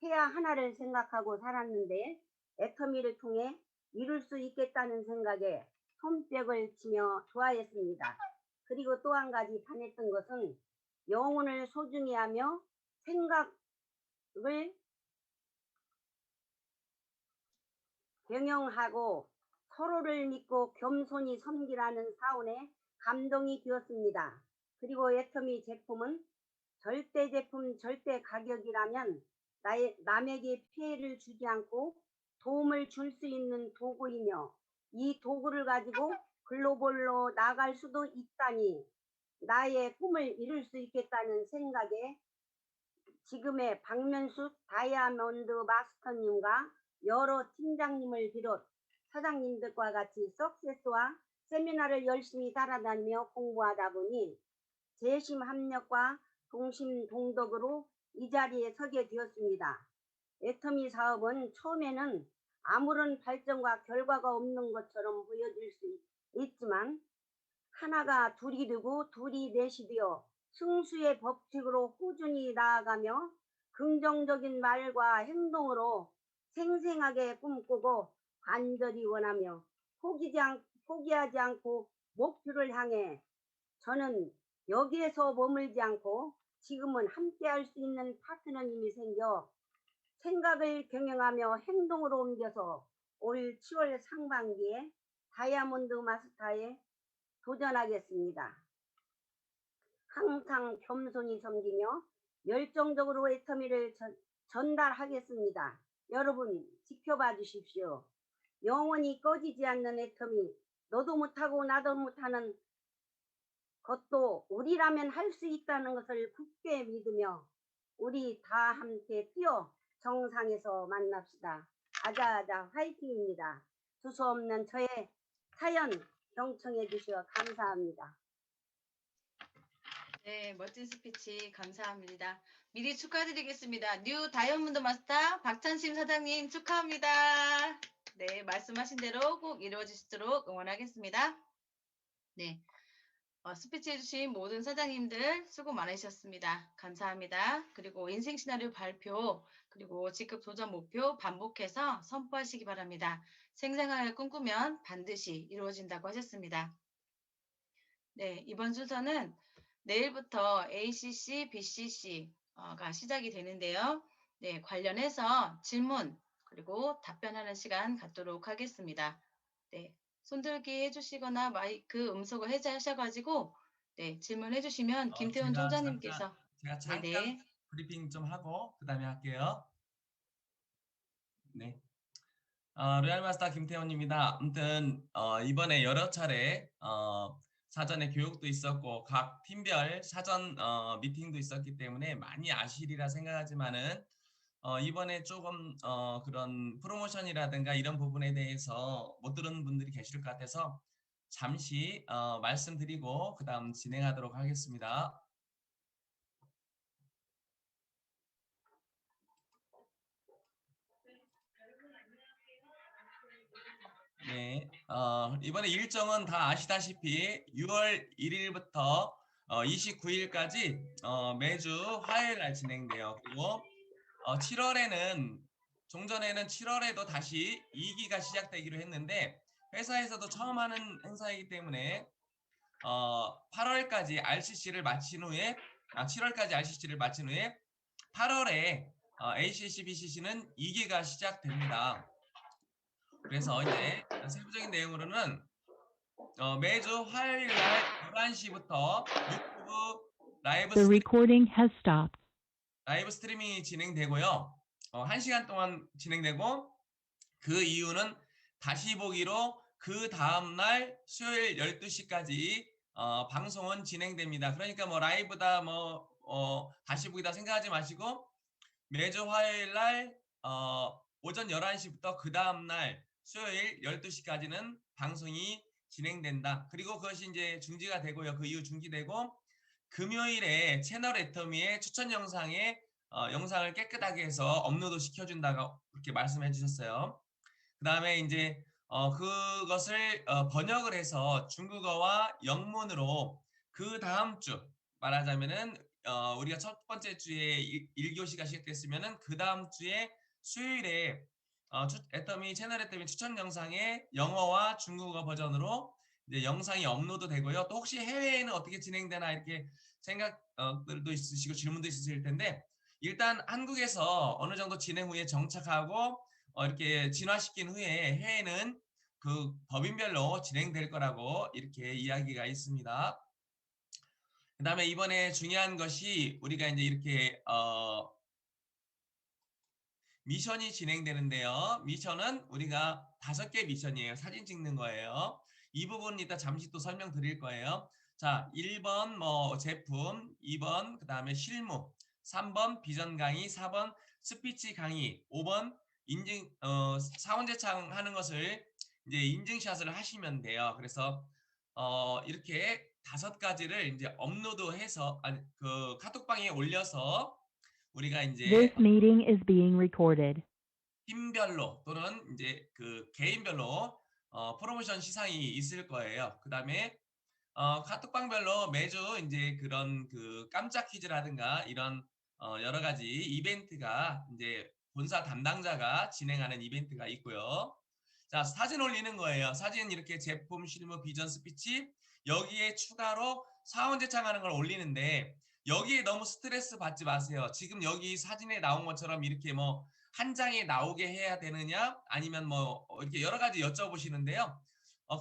해야 하나를 생각하고 살았는데 애터미를 통해 이룰 수 있겠다는 생각에 손뼉을 치며 좋아했습니다. 그리고 또 한 가지 반했던 것은 영혼을 소중히 하며 생각을 경영하고 서로를 믿고 겸손히 섬기라는 사원에 감동이 되었습니다. 그리고 애터미 제품은 절대 제품, 절대 가격이라면 남에게 피해를 주지 않고 도움을 줄 수 있는 도구이며 이 도구를 가지고 글로벌로 나갈 수도 있다니 나의 꿈을 이룰 수 있겠다는 생각에 지금의 박면숙 다이아몬드 마스터님과 여러 팀장님을 비롯 사장님들과 같이 석세스와 세미나를 열심히 따라다니며 공부하다 보니 재심 합력과 동심 동덕으로 이 자리에 서게 되었습니다. 애터미 사업은 처음에는 아무런 발전과 결과가 없는 것처럼 보여질 수 있지만 하나가 둘이 되고 둘이 넷이 되어 승수의 법칙으로 꾸준히 나아가며 긍정적인 말과 행동으로 생생하게 꿈꾸고 간절히 원하며 포기하지 않고 목표를 향해 저는 여기에서 머물지 않고 지금은 함께 할 수 있는 파트너님이 생겨 생각을 경영하며 행동으로 옮겨서 올 7월 상반기에 다이아몬드 마스터에 도전하겠습니다. 항상 겸손히 섬기며 열정적으로 애터미를 전달하겠습니다. 여러분 지켜봐 주십시오. 영원히 꺼지지 않는 애터미, 너도 못하고 나도 못하는 것도 우리라면 할 수 있다는 것을 굳게 믿으며 우리 다 함께 뛰어 정상에서 만납시다. 아자아자 화이팅입니다. 두서없는 저의 사연 경청해 주셔서 감사합니다. 네, 멋진 스피치 감사합니다. 미리 축하드리겠습니다. 뉴 다이아몬드 마스터 박찬심 사장님 축하합니다. 네, 말씀하신 대로 꼭 이루어지도록 응원하겠습니다. 네, 스피치 해주신 모든 사장님들 수고 많으셨습니다. 감사합니다. 그리고 인생 시나리오 발표, 그리고 직급 도전 목표 반복해서 선포하시기 바랍니다. 생생하게 꿈꾸면 반드시 이루어진다고 하셨습니다. 네, 이번 순서는 내일부터 ACC, BCC가 시작이 되는데요. 네, 관련해서 질문 그리고 답변하는 시간 갖도록 하겠습니다. 네, 손들기 해주시거나 마이크 음소거 해제하셔가지고 네, 질문해 주시면 김태원 총장님께서 제가 잠깐 네네. 브리핑 좀 하고 그 다음에 할게요. 네. 로얄마스터 김태원입니다. 아무튼 이번에 여러 차례 사전에 교육도 있었고 각 팀별 사전 미팅도 있었기 때문에 많이 아시리라 생각하지만은 이번에 조금 그런 프로모션이라든가 이런 부분에 대해서 못 들은 분들이 계실 것 같아서 잠시 말씀드리고 그 다음 진행하도록 하겠습니다. 네, 이번에 일정은 다 아시다시피 6월 1일부터 29일까지 매주 화요일 날 진행돼요. 그리고 7월에는 종전에는 7월에도 다시 2기가 시작되기로 했는데 회사에서도 처음 하는 행사이기 때문에 8월까지 RCC를 마친 후에 7월까지 RCC를 마친 후에 8월에 ACC, BCC는 2기가 시작됩니다. 그래서 이제 세부적인 내용으로는 매주 화요일 날 11시부터 유튜브 라이브 스트리밍이 진행되고요. 1시간 동안 진행되고 그 이유는 다시 보기로 그 다음날 수요일 12시까지 방송은 진행됩니다. 그러니까 뭐 라이브다 다시 보기다 생각하지 마시고 매주 화요일 날 오전 11시부터 그 다음 날 수요일 12시까지는 방송이 진행된다. 그리고 그것이 이제 중지가 되고요. 그 이후 중지되고 금요일에 채널 애터미의 추천 영상에 영상을 깨끗하게 해서 업로드 시켜준다고 그렇게 말씀해 주셨어요. 그 다음에 이제 그것을 번역을 해서 중국어와 영문으로 그 다음 주 말하자면은 우리가 첫 번째 주에 1교시가 시작됐으면은 그 다음 주에 수요일에 애터미 채널 애터미 추천 영상에 영어와 중국어 버전으로 이제 영상이 업로드 되고요. 또 혹시 해외에는 어떻게 진행되나 이렇게 생각들도 있으시고 질문도 있으실 텐데 일단 한국에서 어느 정도 진행 후에 정착하고 이렇게 진화시킨 후에 해외는 그 법인별로 진행될 거라고 이렇게 이야기가 있습니다. 그 다음에 이번에 중요한 것이 우리가 이제 이렇게 미션이 진행되는데요. 미션은 우리가 5개 미션이에요. 사진 찍는 거예요. 이 부분 이따 잠시 또 설명드릴 거예요. 자, 1번 뭐 제품, 2번 그 다음에 실무, 3번 비전 강의, 4번 스피치 강의, 5번 인증 사원 제창하는 것을 이제 인증샷을 하시면 돼요. 그래서 이렇게 5가지를 이제 업로드해서 그 카톡방에 올려서 우리가 이제 This meeting is being recorded. 팀별로 또는 이제 그 개인별로 프로모션 시상이 있을 거예요. 그 다음에 카톡방별로 매주 이제 그런 그 깜짝 퀴즈라든가 이런 여러 가지 이벤트가 이제 본사 담당자가 진행하는 이벤트가 있고요. 자, 사진 올리는 거예요. 사진 이렇게 제품, 실무, 비전, 스피치 여기에 추가로 사원 제창하는 걸 올리는데 여기에 너무 스트레스 받지 마세요. 지금 여기 사진에 나온 것처럼 이렇게 뭐 한 장에 나오게 해야 되느냐 아니면 뭐 이렇게 여러 가지 여쭤보시는데요.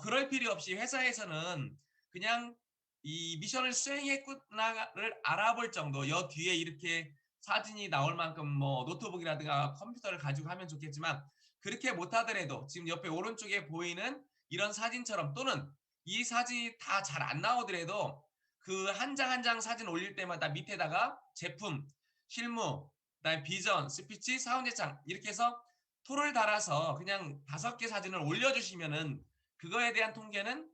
그럴 필요 없이 회사에서는 그냥 이 미션을 수행했구나를 알아볼 정도 여 뒤에 이렇게 사진이 나올 만큼 뭐 노트북이라든가 컴퓨터를 가지고 하면 좋겠지만 그렇게 못하더라도 지금 옆에 오른쪽에 보이는 이런 사진처럼 또는 이 사진이 다 잘 안 나오더라도 그 한 장 한 장 사진 올릴 때마다 밑에다가 제품, 실무, 그다음에 비전, 스피치, 사원 제창 이렇게 해서 툴을 달아서 그냥 5개 사진을 올려주시면은 그거에 대한 통계는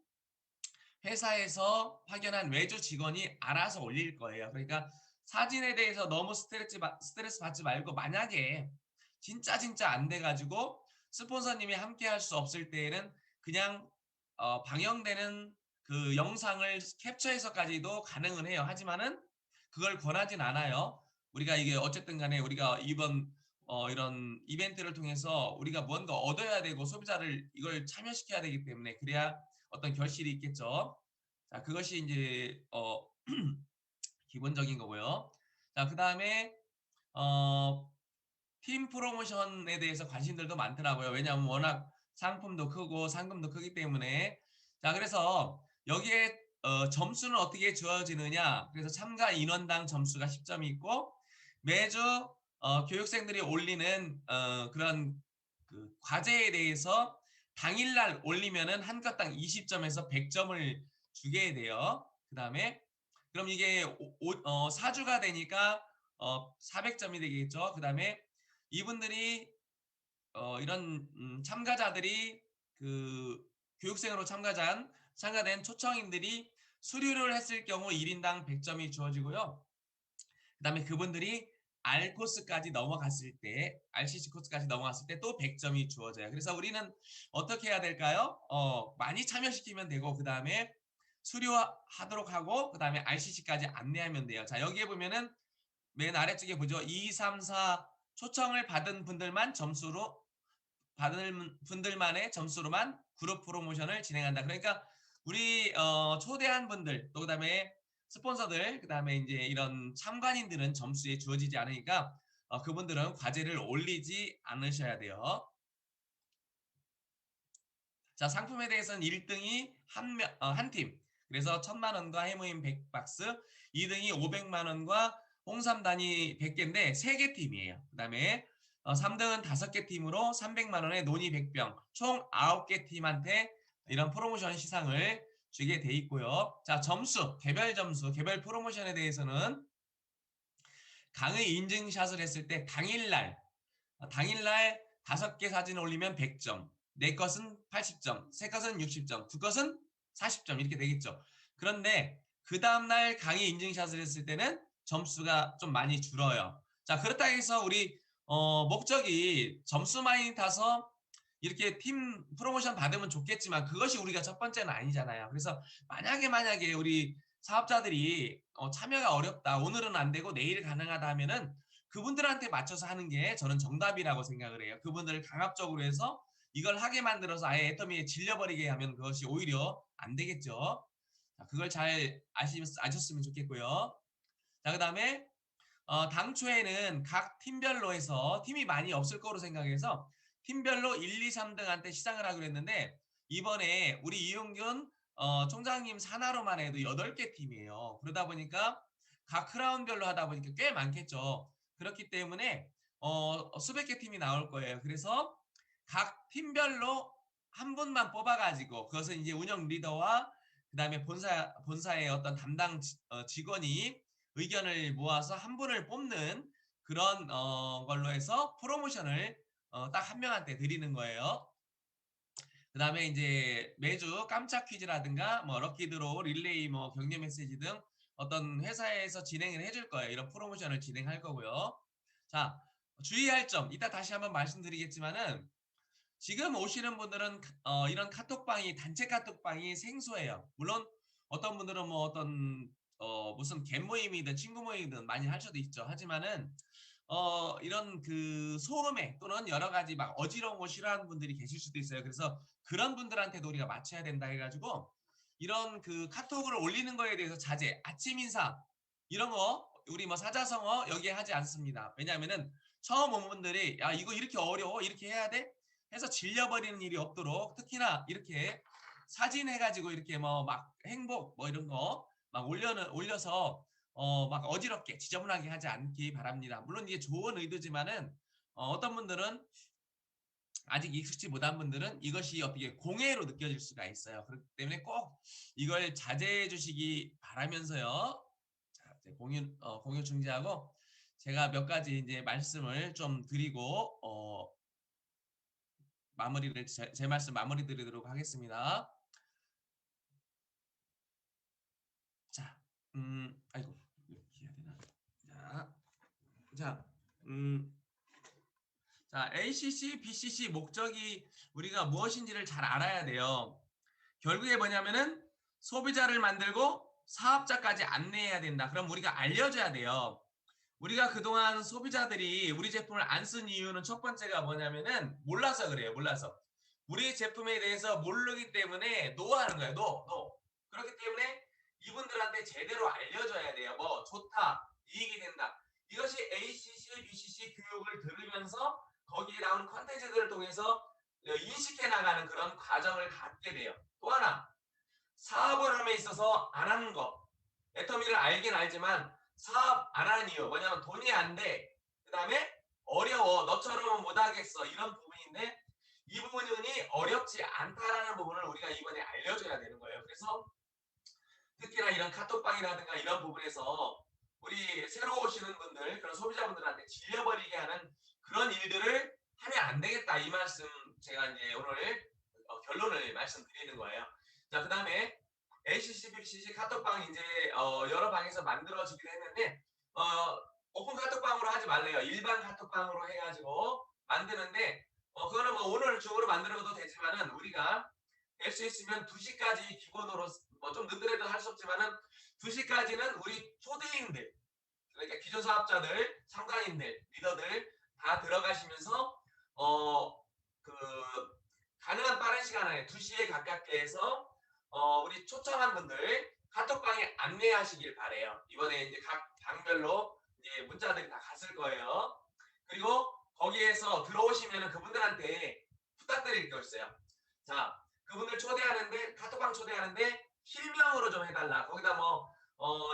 회사에서 파견한 외주 직원이 알아서 올릴 거예요. 그러니까 사진에 대해서 너무 스트레스 받지 말고 만약에 진짜 안 돼가지고 스폰서님이 함께 할 수 없을 때에는 그냥 방영되는 그 영상을 캡처해서까지도 가능은 해요. 하지만은 그걸 권하진 않아요. 우리가 이게 어쨌든 간에 우리가 이번 이런 이벤트를 통해서 우리가 뭔가 얻어야 되고 소비자를 이걸 참여시켜야 되기 때문에 그래야 어떤 결실이 있겠죠. 자, 그것이 이제 기본적인 거고요. 자, 그다음에 팀 프로모션에 대해서 관심들도 많더라고요. 왜냐하면 워낙 상품도 크고 상금도 크기 때문에. 자, 그래서 여기에 점수는 어떻게 주어지느냐. 그래서 참가 인원당 점수가 10점이 있고 매주 교육생들이 올리는 그런 그 과제에 대해서 당일날 올리면은 한 건당 20점에서 100점을 주게 돼요. 그 다음에 그럼 이게 4주가 되니까 400점이 되겠죠. 그 다음에 이분들이 이런 참가자들이 그 교육생으로 참가된 초청인들이 수료를 했을 경우 1인당 100점이 주어지고요. 그 다음에 그분들이 R 코스까지 넘어갔을 때, RCC 코스까지 넘어갔을 때 또 100점이 주어져요. 그래서 우리는 어떻게 해야 될까요? 많이 참여시키면 되고 그 다음에 수료하도록 하고 그 다음에 RCC까지 안내하면 돼요. 자, 여기에 보면은 맨 아래쪽에 보죠. 2, 3, 4 초청을 받은 분들만의 점수로만 그룹 프로모션을 진행한다. 그러니까 우리 초대한 분들 또 그다음에 스폰서들 그다음에 이제 이런 참관인들은 점수에 주어지지 않으니까 그분들은 과제를 올리지 않으셔야 돼요. 자, 상품에 대해서는 1등이 한 팀. 그래서 1000만 원과 해모임 100박스, 2등이 500만 원과 홍삼단이 100개인데 3개 팀이에요. 그다음에 3등은 5개 팀으로 300만 원에 논이 100병, 총 9개 팀한테 이런 프로모션 시상을 주게 돼 있고요. 자, 점수, 개별 점수, 개별 프로모션에 대해서는 강의 인증샷을 했을 때 당일날 5개 사진을 올리면 100점, 내 것은 80점, 새 것은 60점, 두 것은 40점 이렇게 되겠죠. 그런데 그 다음날 강의 인증샷을 했을 때는 점수가 좀 많이 줄어요. 자, 그렇다 해서 우리 목적이 점수 많이 타서 이렇게 팀 프로모션 받으면 좋겠지만 그것이 우리가 첫 번째는 아니잖아요. 그래서 만약에 우리 사업자들이 참여가 어렵다, 오늘은 안 되고 내일 가능하다 하면은 그분들한테 맞춰서 하는 게 저는 정답이라고 생각을 해요. 그분들을 강압적으로 해서 이걸 하게 만들어서 아예 애터미에 질려버리게 하면 그것이 오히려 안 되겠죠. 자, 그걸 잘 아셨으면 좋겠고요. 자, 그 다음에 당초에는 각 팀별로 해서 팀이 많이 없을 거로 생각해서 팀별로 1, 2, 3등한테 시상을 하기로 했는데 이번에 우리 이용균 총장님 산하로만 해도 8개 팀이에요. 그러다 보니까 각 크라운별로 하다 보니까 꽤 많겠죠. 그렇기 때문에 수백 개 팀이 나올 거예요. 그래서 각 팀별로 한 분만 뽑아가지고 그것은 이제 운영 리더와 그다음에 본사의 어떤 담당 직원이 의견을 모아서 한 분을 뽑는 그런 걸로 해서 프로모션을 딱 한 명한테 드리는 거예요. 그 다음에 이제 매주 깜짝 퀴즈라든가 뭐 럭키드로우, 릴레이, 뭐 격려 메시지 등 어떤 회사에서 진행을 해줄 거예요. 이런 프로모션을 진행할 거고요. 자, 주의할 점 이따 다시 한번 말씀드리겠지만은 지금 오시는 분들은 이런 카톡방이 단체 카톡방이 생소해요. 물론 어떤 분들은 뭐 어떤 무슨 개 모임이든 친구 모임이든 많이 할 수도 있죠. 하지만은 이런 그 소음에 또는 여러 가지 막 어지러운 거 싫어하는 분들이 계실 수도 있어요. 그래서 그런 분들한테도 우리가 맞춰야 된다 해가지고 이런 그 카톡을 올리는 거에 대해서 자제, 아침 인사 이런 거 우리 뭐 사자성어 여기에 하지 않습니다. 왜냐하면은 처음 온 분들이 야 이거 이렇게 어려워 이렇게 해야 돼 해서 질려버리는 일이 없도록 특히나 이렇게 사진 해가지고 이렇게 뭐 막 행복 뭐 이런 거 막 올려서 막 어지럽게 지저분하게 하지 않기 바랍니다. 물론 이게 좋은 의도지만은 어떤 분들은 아직 익숙지 못한 분들은 이것이 어떻게 공해로 느껴질 수가 있어요. 그렇기 때문에 꼭 이걸 자제해 주시기 바라면서요. 자, 이제 공유 중지하고 제가 몇 가지 이제 말씀을 좀 드리고 제 말씀 마무리 드리도록 하겠습니다. 자, 아이고 이렇게 해야 되나? 자, ACC, BCC 목적이 우리가 무엇인지를 잘 알아야 돼요. 결국에 뭐냐면은 소비자를 만들고 사업자까지 안내해야 된다. 그럼 우리가 알려줘야 돼요. 우리가 그동안 소비자들이 우리 제품을 안 쓴 이유는 첫 번째가 뭐냐면은 몰라서 그래요. 몰라서. 우리 제품에 대해서 모르기 때문에 노하는 거예요. 노. 그렇기 때문에 이분들한테 제대로 알려줘야 돼요. 뭐 좋다, 이익이 된다. 이것이 ACC, BCC 교육을 들으면서 거기에 나오는 컨텐츠들을 통해서 인식해 나가는 그런 과정을 갖게 돼요. 또 하나, 사업을 함에 있어서 안 하는 거. 애터미를 알긴 알지만 사업 안 하는 이유 뭐냐면 돈이 안 돼. 그 다음에 어려워. 너처럼은 못하겠어. 이런 부분인데 이 부분이 어렵지 않다라는 부분을 우리가 이번에 알려줘야 되는 거예요. 그래서 특히나 이런 카톡방이라든가 이런 부분에서 우리 새로 오시는 분들, 그런 소비자분들한테 질려버리게 하는 그런 일들을 하면 안 되겠다. 이 말씀 제가 이제 오늘 결론을 말씀드리는 거예요. 자, 그 다음에 ACC, BCC 카톡방이 이제 여러 방에서 만들어지기로 했는데 오픈 카톡방으로 하지 말래요. 일반 카톡방으로 해가지고 만드는데 그거는 뭐 오늘 중으로 만들어도 되지만은 우리가 될 수 있으면 2시까지 기본으로 뭐 좀 늦더라도 할 수 없지만은 2시까지는 우리 초대인들 그러니까 기존 사업자들, 상관인들, 리더들 다 들어가시면서 가능한 빠른 시간 안에 2시에 가깝게 해서 우리 초청한 분들 카톡방에 안내하시길 바래요. 이번에 이제 각 방별로 이제 문자들이 다 갔을 거예요. 그리고 거기에서 들어오시면은 그분들한테 부탁드릴 게 있어요. 자, 그분들 초대하는데 카톡방 초대하는데 실명으로 좀 해달라. 거기다 뭐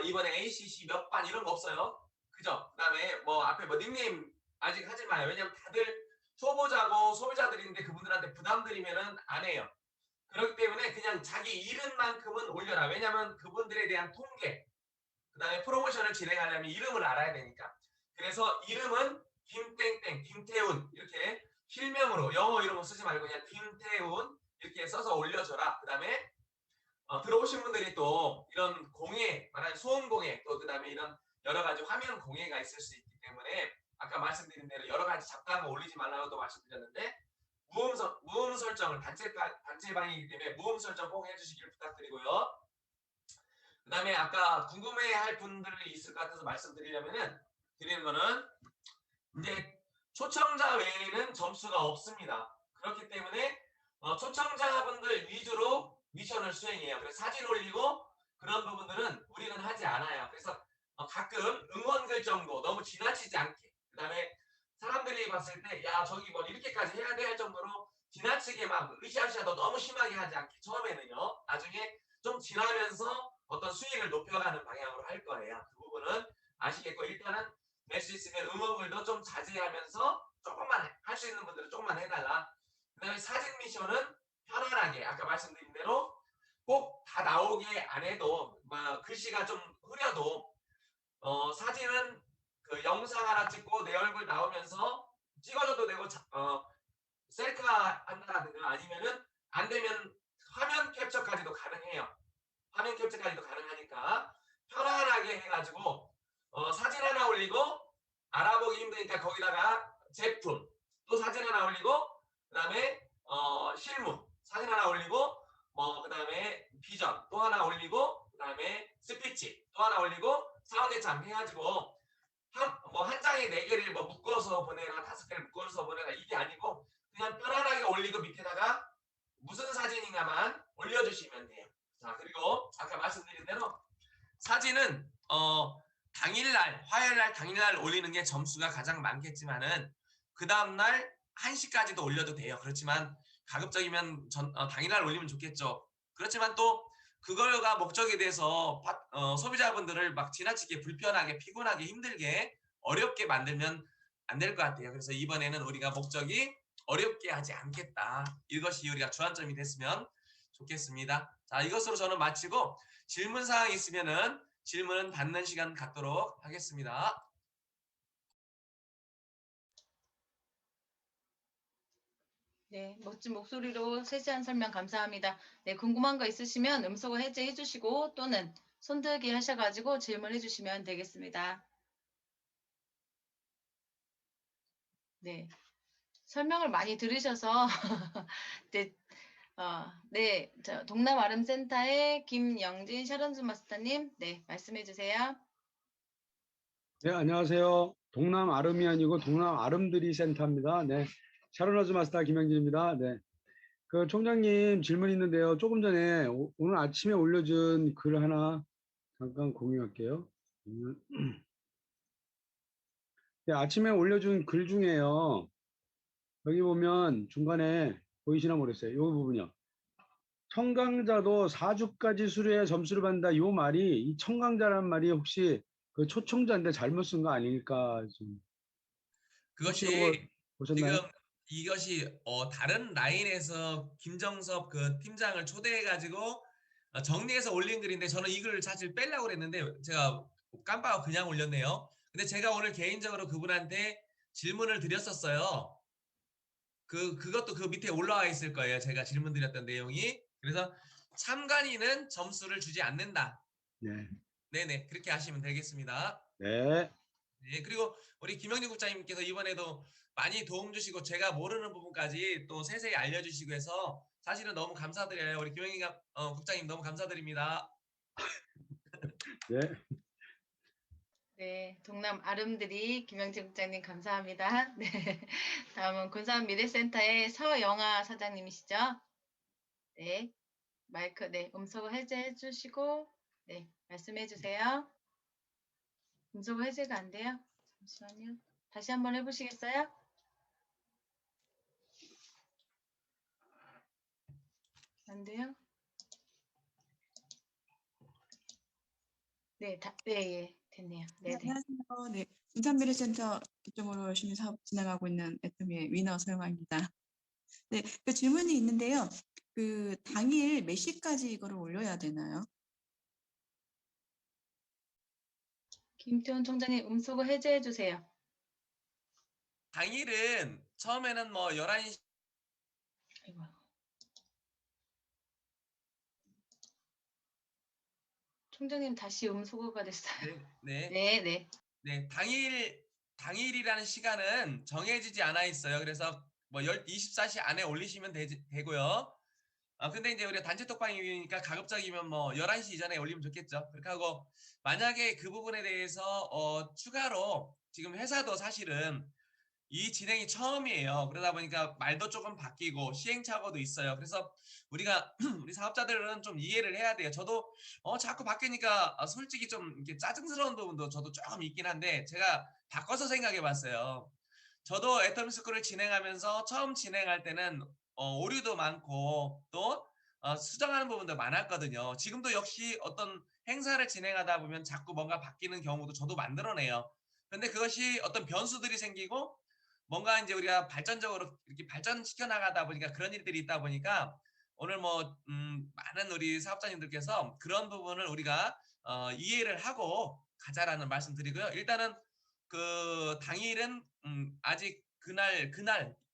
이번에 ACC 몇 반 이런 거 없어요. 그죠? 그다음에 뭐 앞에 뭐 닉네임 아직 하지 마요. 왜냐면 다들 초보자고 소비자들인데 그분들한테 부담 드리면은 안 해요. 그렇기 때문에 그냥 자기 이름만큼은 올려라. 왜냐하면 그분들에 대한 통계, 그 다음에 프로모션을 진행하려면 이름을 알아야 되니까. 그래서 이름은 김땡땡, 김태훈 이렇게 필명으로 영어 이름을 쓰지 말고 그냥 김태훈 이렇게 써서 올려줘라. 그 다음에 들어오신 분들이 또 이런 공예, 말하는 소음 공예, 또 그 다음에 이런 여러 가지 화면 공예가 있을 수 있기 때문에 아까 말씀드린 대로 여러 가지 잡다한 거 올리지 말라고도 말씀드렸는데 무음 설정을 단체방이기 때문에 무음 설정 꼭 해주시길 부탁드리고요. 그 다음에 아까 궁금해할 분들이 있을 것 같아서 드리는 거는 이제 초청자 외에는 점수가 없습니다. 그렇기 때문에 초청자분들 위주로 미션을 수행해요. 그래서 사진 올리고 그런 부분들은 우리는 하지 않아요. 그래서 가끔 응원글 정도 너무 지나치지 않게, 그 다음에 사람들이 봤을 때 야 저기 뭐 이렇게까지 해야 돼 할 정도로 지나치게 막 으쌰으쌰도 너무 심하게 하지 않게 처음에는요. 나중에 좀 지나면서 어떤 수익을 높여가는 방향으로 할 거예요. 그 부분은 아시겠고, 일단은 낼 수 있으면 응원글도 좀 자제하면서 조금만 할 수 있는 분들은 조금만 해달라. 그 다음에 사진 미션은 편안하게 아까 말씀드린 대로 꼭 다 나오게 안 해도 글씨가 좀 흐려도 사진은 그 영상 하나 찍고 내 얼굴 나오면서 찍어줘도 되고 셀카 한다든가 아니면은 안 되면 화면 캡처까지도 가능해요. 화면 캡처까지도 가능하니까 편안하게 해가지고 사진 하나 올리고 알아보기 힘드니까 거기다가 제품 또 사진 하나 올리고 그 다음에 실무 사진 하나 올리고 그 다음에 비전 또 하나 올리고 그 다음에 스피치 또 하나 올리고 사원대참 해가지고 한 장에 4개를 묶어서 보내라 5개를 묶어서 보내라 이게 아니고 그냥 편안하게 올리고 밑에다가 무슨 사진인가만 올려주시면 돼요. 자, 그리고 아까 말씀드린 대로 사진은 당일날 화요일날 당일날 올리는 게 점수가 가장 많겠지만은 그 다음날 1시까지도 올려도 돼요. 그렇지만 가급적이면 당일날 올리면 좋겠죠. 그렇지만 또 그거가 목적이 돼서 소비자분들을 막 지나치게 불편하게 피곤하게 힘들게 어렵게 만들면 안 될 것 같아요. 그래서 이번에는 우리가 목적이 어렵게 하지 않겠다. 이것이 우리가 주안점이 됐으면 좋겠습니다. 자, 이것으로 저는 마치고 질문사항 있으면은 질문 받는 시간 갖도록 하겠습니다. 네, 멋진 목소리로 세세한 설명 감사합니다. 네, 궁금한 거 있으시면 음소거 해제해 주시고 또는 손들기 하셔가지고 질문해 주시면 되겠습니다. 네, 설명을 많이 들으셔서 네, 동남아름센터의 김영진 샤론즈 마스터님, 네, 말씀해 주세요. 네, 안녕하세요. 동남 아름이 아니고 동남 아름드리 센터입니다. 네, 샤로나즈 마스터 김영진입니다. 네, 그 총장님 질문 있는데요. 조금 전에 오늘 아침에 올려준 글 하나 잠깐 공유할게요. 네, 아침에 올려준 글 중에요. 여기 보면 중간에 보이시나 모르겠어요. 이 부분이요. 청강자도 4주까지 수료해야 점수를 받는다. 이 말이 이 청강자라는 말이 혹시 그 초청자인데 잘못 쓴 거 아닐까 좀. 그것이 보셨나요? 지금 이것이 다른 라인에서 김정섭 그 팀장을 초대해가지고 정리해서 올린 글인데 저는 이 글을 사실 빼려고 그랬는데 제가 깜빡하고 그냥 올렸네요. 근데 제가 오늘 개인적으로 그분한테 질문을 드렸었어요. 그것도 그 밑에 올라와 있을 거예요. 제가 질문 드렸던 내용이. 그래서 참관인은 점수를 주지 않는다. 네. 네네, 그렇게 하시면 되겠습니다. 네. 네, 그리고 우리 김영진 국장님께서 이번에도 많이 도움 주시고 제가 모르는 부분까지 또 세세히 알려주시고 해서 사실은 너무 감사드려요. 우리 김영진 국장님 너무 감사드립니다. 네. 네, 동남 아름드리 김영진 국장님 감사합니다. 네, 다음은 군산 미래센터의 서영아 사장님이시죠? 네, 마이크 네 음소거 해제해 주시고 네 말씀해 주세요. 음소거 해제가 안 돼요? 잠시만요. 다시 한번 해보시겠어요? 안 돼요? 네, 예, 됐네요. 네, 네, 네. 안녕하세요. 네, 군산미래센터 기점으로 열심히 사업 진행하고 있는 애터미의 위너 서영아입니다. 네, 그 질문이 있는데요. 그 당일 몇 시까지 이거를 올려야 되나요? 김태원 총장님 음소거 해제해 주세요. 당일은 처음에는 뭐 11시 아이고. 총장님 다시 음소거가 됐어요. 네. 네, 네. 네, 당일이라는 시간은 정해지지 않아 있어요. 그래서 뭐 24시 안에 올리시면 되고요. 근데 이제 우리가 단체 톡방이니까 가급적이면 뭐 11시 이전에 올리면 좋겠죠. 그렇게 하고 만약에 그 부분에 대해서 추가로 지금 회사도 사실은 이 진행이 처음이에요. 그러다 보니까 말도 조금 바뀌고 시행착오도 있어요. 그래서 우리가 우리 사업자들은 좀 이해를 해야 돼요. 저도 자꾸 바뀌니까 솔직히 좀 이렇게 짜증스러운 부분도 저도 조금 있긴 한데 제가 바꿔서 생각해 봤어요. 저도 애터미스쿨을 진행하면서 처음 진행할 때는 오류도 많고 또 수정하는 부분도 많았거든요. 지금도 역시 어떤 행사를 진행하다 보면 자꾸 뭔가 바뀌는 경우도 저도 만들어내요. 근데 그것이 어떤 변수들이 생기고 뭔가 이제 우리가 발전적으로 이렇게 발전시켜 나가다 보니까 그런 일들이 있다 보니까 오늘 뭐 많은 우리 사업자님들께서 그런 부분을 우리가 이해를 하고 가자라는 말씀드리고요. 일단은 그 당일은 아직 그날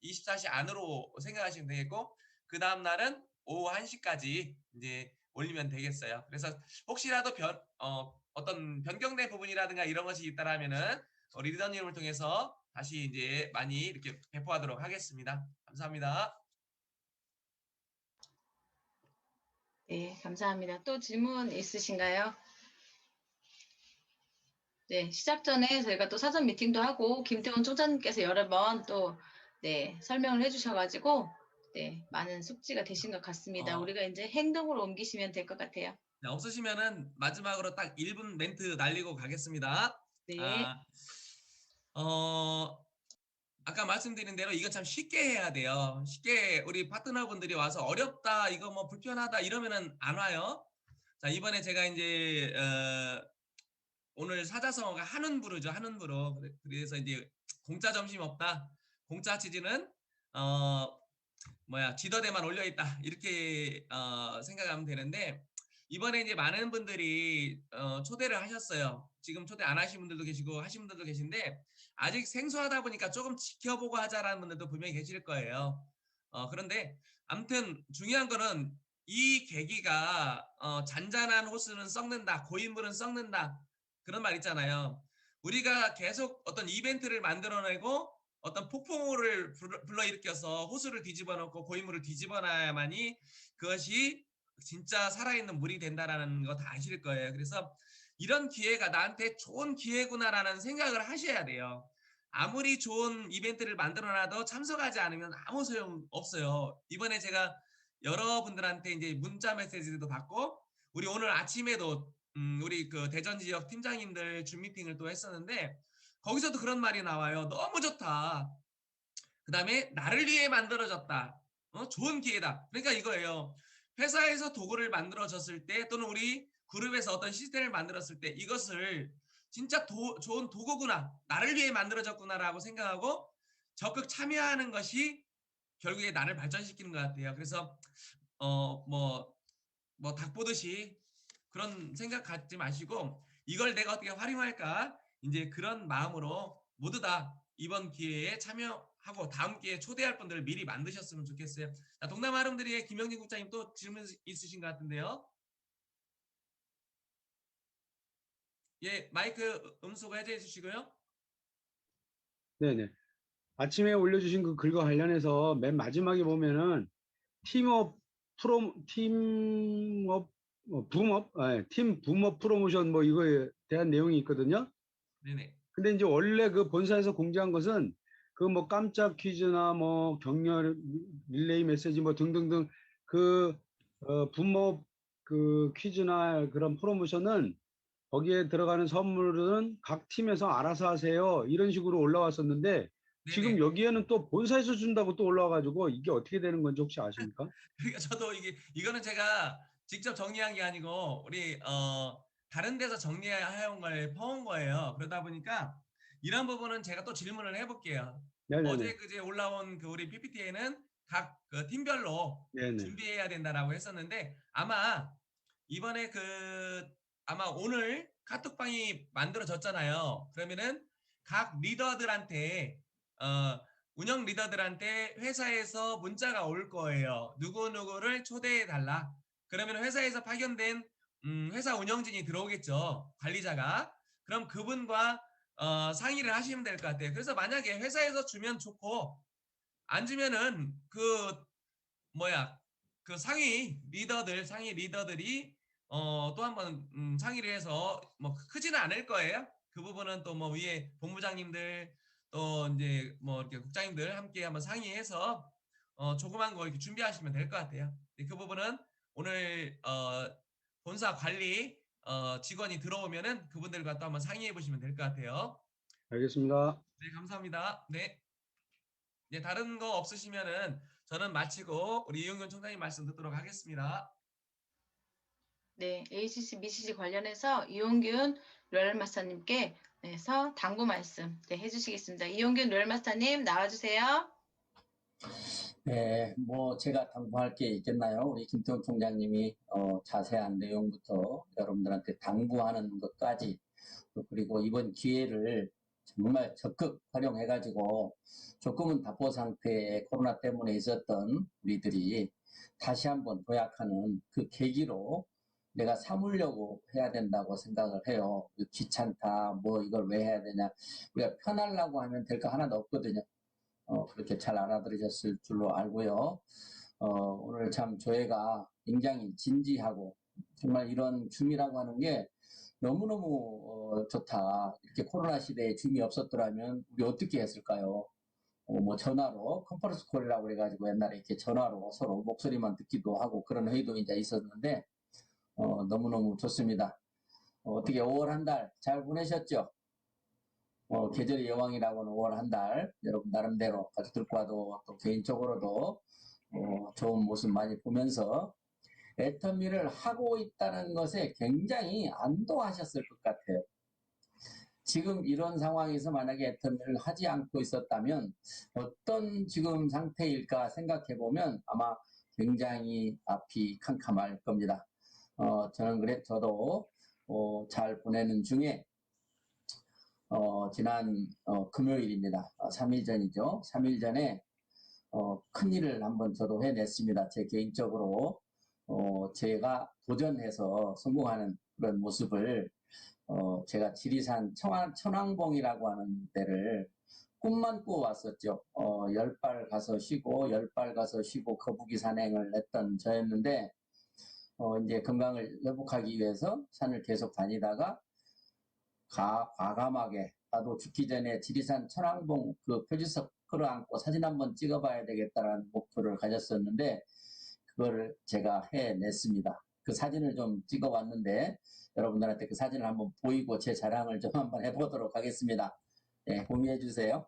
24시 안으로 생각하시면 되겠고 그 다음 날은 오후 1시까지 이제 올리면 되겠어요. 그래서 혹시라도 어떤 변경된 부분이라든가 이런 것이 있다라면은 우리 리더님을 통해서 다시 이제 많이 이렇게 배포하도록 하겠습니다. 감사합니다. 네, 감사합니다. 또 질문 있으신가요? 네, 시작 전에 저희가 또 사전 미팅도 하고 김태원 총장님께서 여러 번 또 설명을 해주셔가지고 많은 숙지가 되신 것 같습니다. 우리가 이제 행동으로 옮기시면 될 것 같아요. 네, 없으시면은 마지막으로 딱 1분 멘트 날리고 가겠습니다. 네. 아까 말씀드린 대로 이거 참 쉽게 해야 돼요. 쉽게 우리 파트너분들이 와서 어렵다, 이거 뭐 불편하다 이러면은 안 와요. 자, 이번에 제가 이제 오늘 사자성어가 한운부르죠. 한운부르. 그래서 이제 공짜 점심 없다. 공짜 치즈는 지더대만 올려 있다. 이렇게 생각하면 되는데 이번에 이제 많은 분들이 초대를 하셨어요. 지금 초대 안 하신 분들도 계시고 하신 분들도 계신데 아직 생소하다 보니까 조금 지켜보고 하자라는 분들도 분명히 계실 거예요. 그런데 아무튼 중요한 거는 이 계기가 잔잔한 호수는 썩는다, 고인물은 썩는다 그런 말 있잖아요. 우리가 계속 어떤 이벤트를 만들어내고 어떤 폭풍우를 불러일으켜서 호수를 뒤집어 놓고 고인물을 뒤집어 놔야만이 그것이 진짜 살아있는 물이 된다라는 거 다 아실 거예요. 그래서 이런 기회가 나한테 좋은 기회구나라는 생각을 하셔야 돼요. 아무리 좋은 이벤트를 만들어놔도 참석하지 않으면 아무 소용 없어요. 이번에 제가 여러분들한테 이제 문자 메시지도 받고 우리 오늘 아침에도 우리 그 대전 지역 팀장님들 줌 미팅을 또 했었는데 거기서도 그런 말이 나와요. 너무 좋다. 그 다음에 나를 위해 만들어졌다. 좋은 기회다. 그러니까 이거예요. 회사에서 도구를 만들어졌을 때 또는 우리 그룹에서 어떤 시스템을 만들었을 때 이것을 진짜 좋은 도구구나. 나를 위해 만들어졌구나라고 생각하고 적극 참여하는 것이 결국에 나를 발전시키는 것 같아요. 그래서 닭 보듯이 그런 생각 갖지 마시고 이걸 내가 어떻게 활용할까 이제 그런 마음으로 모두 다 이번 기회에 참여하고 다음 기회에 초대할 분들을 미리 만드셨으면 좋겠어요. 자, 동남아 아름드리의 김영진 국장님 또 질문 있으신 것 같은데요. 예, 마이크 음소거 해제해 주시고요. 네네. 아침에 올려주신 그 글과 관련해서 맨 마지막에 보면은 팀 붐업 프로모션 뭐 이거에 대한 내용이 있거든요. 네네. 근데 이제 원래 그 본사에서 공지한 것은 그 뭐 깜짝 퀴즈나 뭐 격려 릴레이 메시지 뭐 등등등 그 붐업 그 퀴즈나 그런 프로모션은 거기에 들어가는 선물은 각 팀에서 알아서 하세요. 이런 식으로 올라왔었는데 지금 네네. 여기에는 또 본사에서 준다고 또 올라와가지고 이게 어떻게 되는 건지 혹시 아십니까? 그러니까 저도 이거는 제가 직접 정리한 게 아니고 우리 다른 데서 정리해온 걸 퍼온 거예요. 그러다 보니까 이런 부분은 제가 또 질문을 해볼게요. 네네네. 어제 그제 올라온 그 우리 PPT에는 각 그 팀별로 네네. 준비해야 된다라고 했었는데 아마 이번에 아마 오늘 카톡방이 만들어졌잖아요. 그러면은 각 리더들한테 운영 리더들한테 회사에서 문자가 올 거예요. 누구누구를 초대해 달라. 그러면 회사에서 파견된 회사 운영진이 들어오겠죠. 관리자가. 그럼 그분과 상의를 하시면 될 것 같아요. 그래서 만약에 회사에서 주면 좋고 안 주면은 그 상위 리더들이 또 한번 상의를 해서 뭐 크지는 않을 거예요. 그 부분은 또 뭐 위에 본부장님들 또 이제 뭐 이렇게 국장님들 함께 한번 상의해서 조그만 거 이렇게 준비하시면 될 것 같아요. 그 부분은 오늘 본사 관리 직원이 들어오면은 그분들과 또 한번 상의해 보시면 될 것 같아요. 알겠습니다. 네, 감사합니다. 네. 네, 다른 거 없으시면은 저는 마치고 우리 이용균 총장님 말씀 듣도록 하겠습니다. 네, ACC, BCC 관련해서 이용균 로얄마스터님께서 당부 말씀 해주시겠습니다. 이용균 로얄마스터님 나와주세요. 네, 뭐 제가 당부할 게 있겠나요? 우리 김태훈 총장님이 자세한 내용부터 여러분들한테 당부하는 것까지 또 그리고 이번 기회를 정말 적극 활용해가지고 조금은 답보 상태에 코로나 때문에 있었던 우리들이 다시 한번 도약하는 그 계기로 내가 삼으려고 해야 된다고 생각을 해요. 귀찮다, 뭐 이걸 왜 해야 되냐. 우리가 편하려고 하면 될 거 하나도 없거든요. 그렇게 잘 알아들으셨을 줄로 알고요. 오늘 참 조회가 굉장히 진지하고 정말 이런 줌이라고 하는 게 너무너무 좋다. 이렇게 코로나 시대에 줌이 없었더라면 우리 어떻게 했을까요? 뭐 전화로 컨퍼런스 콜이라고 그래가지고 옛날에 이렇게 전화로 서로 목소리만 듣기도 하고 그런 회의도 이제 있었는데 너무너무 좋습니다. 어떻게 5월 한 달 잘 보내셨죠? 계절의 여왕이라고는 5월 한 달 여러분 나름대로 가족들과도 또 개인적으로도 좋은 모습 많이 보면서 애터미를 하고 있다는 것에 굉장히 안도하셨을 것 같아요. 지금 이런 상황에서 만약에 애터미를 하지 않고 있었다면 어떤 지금 상태일까 생각해 보면 아마 굉장히 앞이 캄캄할 겁니다. 저도 잘 보내는 중에 지난 금요일입니다. 3일 전이죠. 3일 전에 큰일을 한번 저도 해냈습니다. 제 개인적으로 제가 도전해서 성공하는 그런 모습을 제가 지리산 천왕봉이라고 하는 데를 꿈만 꾸어왔었죠. 10발 가서 쉬고 10발 가서 쉬고 거북이 산행을 했던 저였는데 이제 건강을 회복하기 위해서 산을 계속 다니다가 과감하게 나도 죽기 전에 지리산 천왕봉 그 표지석 끌어안고 사진 한번 찍어봐야 되겠다라는 목표를 가졌었는데 그거를 제가 해냈습니다. 그 사진을 좀 찍어왔는데 여러분들한테 그 사진을 한번 보이고 제 자랑을 좀 한번 해보도록 하겠습니다. 네, 공유해 주세요.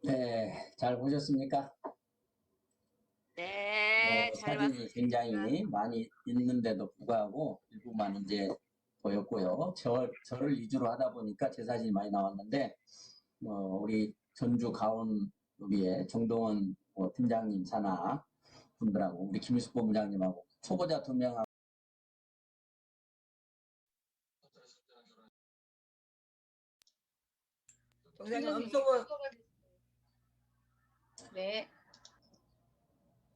네, 잘 보셨습니까? 네, 잘 사진이 봤습니다. 굉장히 많이 있는데도 불구하고 일부만 이제 보였고요. 저를 위주로 하다 보니까 제 사진이 많이 나왔는데 우리 전주 가온 우리의 정동원 팀장님 산하 분들하고 우리 김일숙 본부장님하고 초보자 2명하고 동생님 총장님, 음소거 네.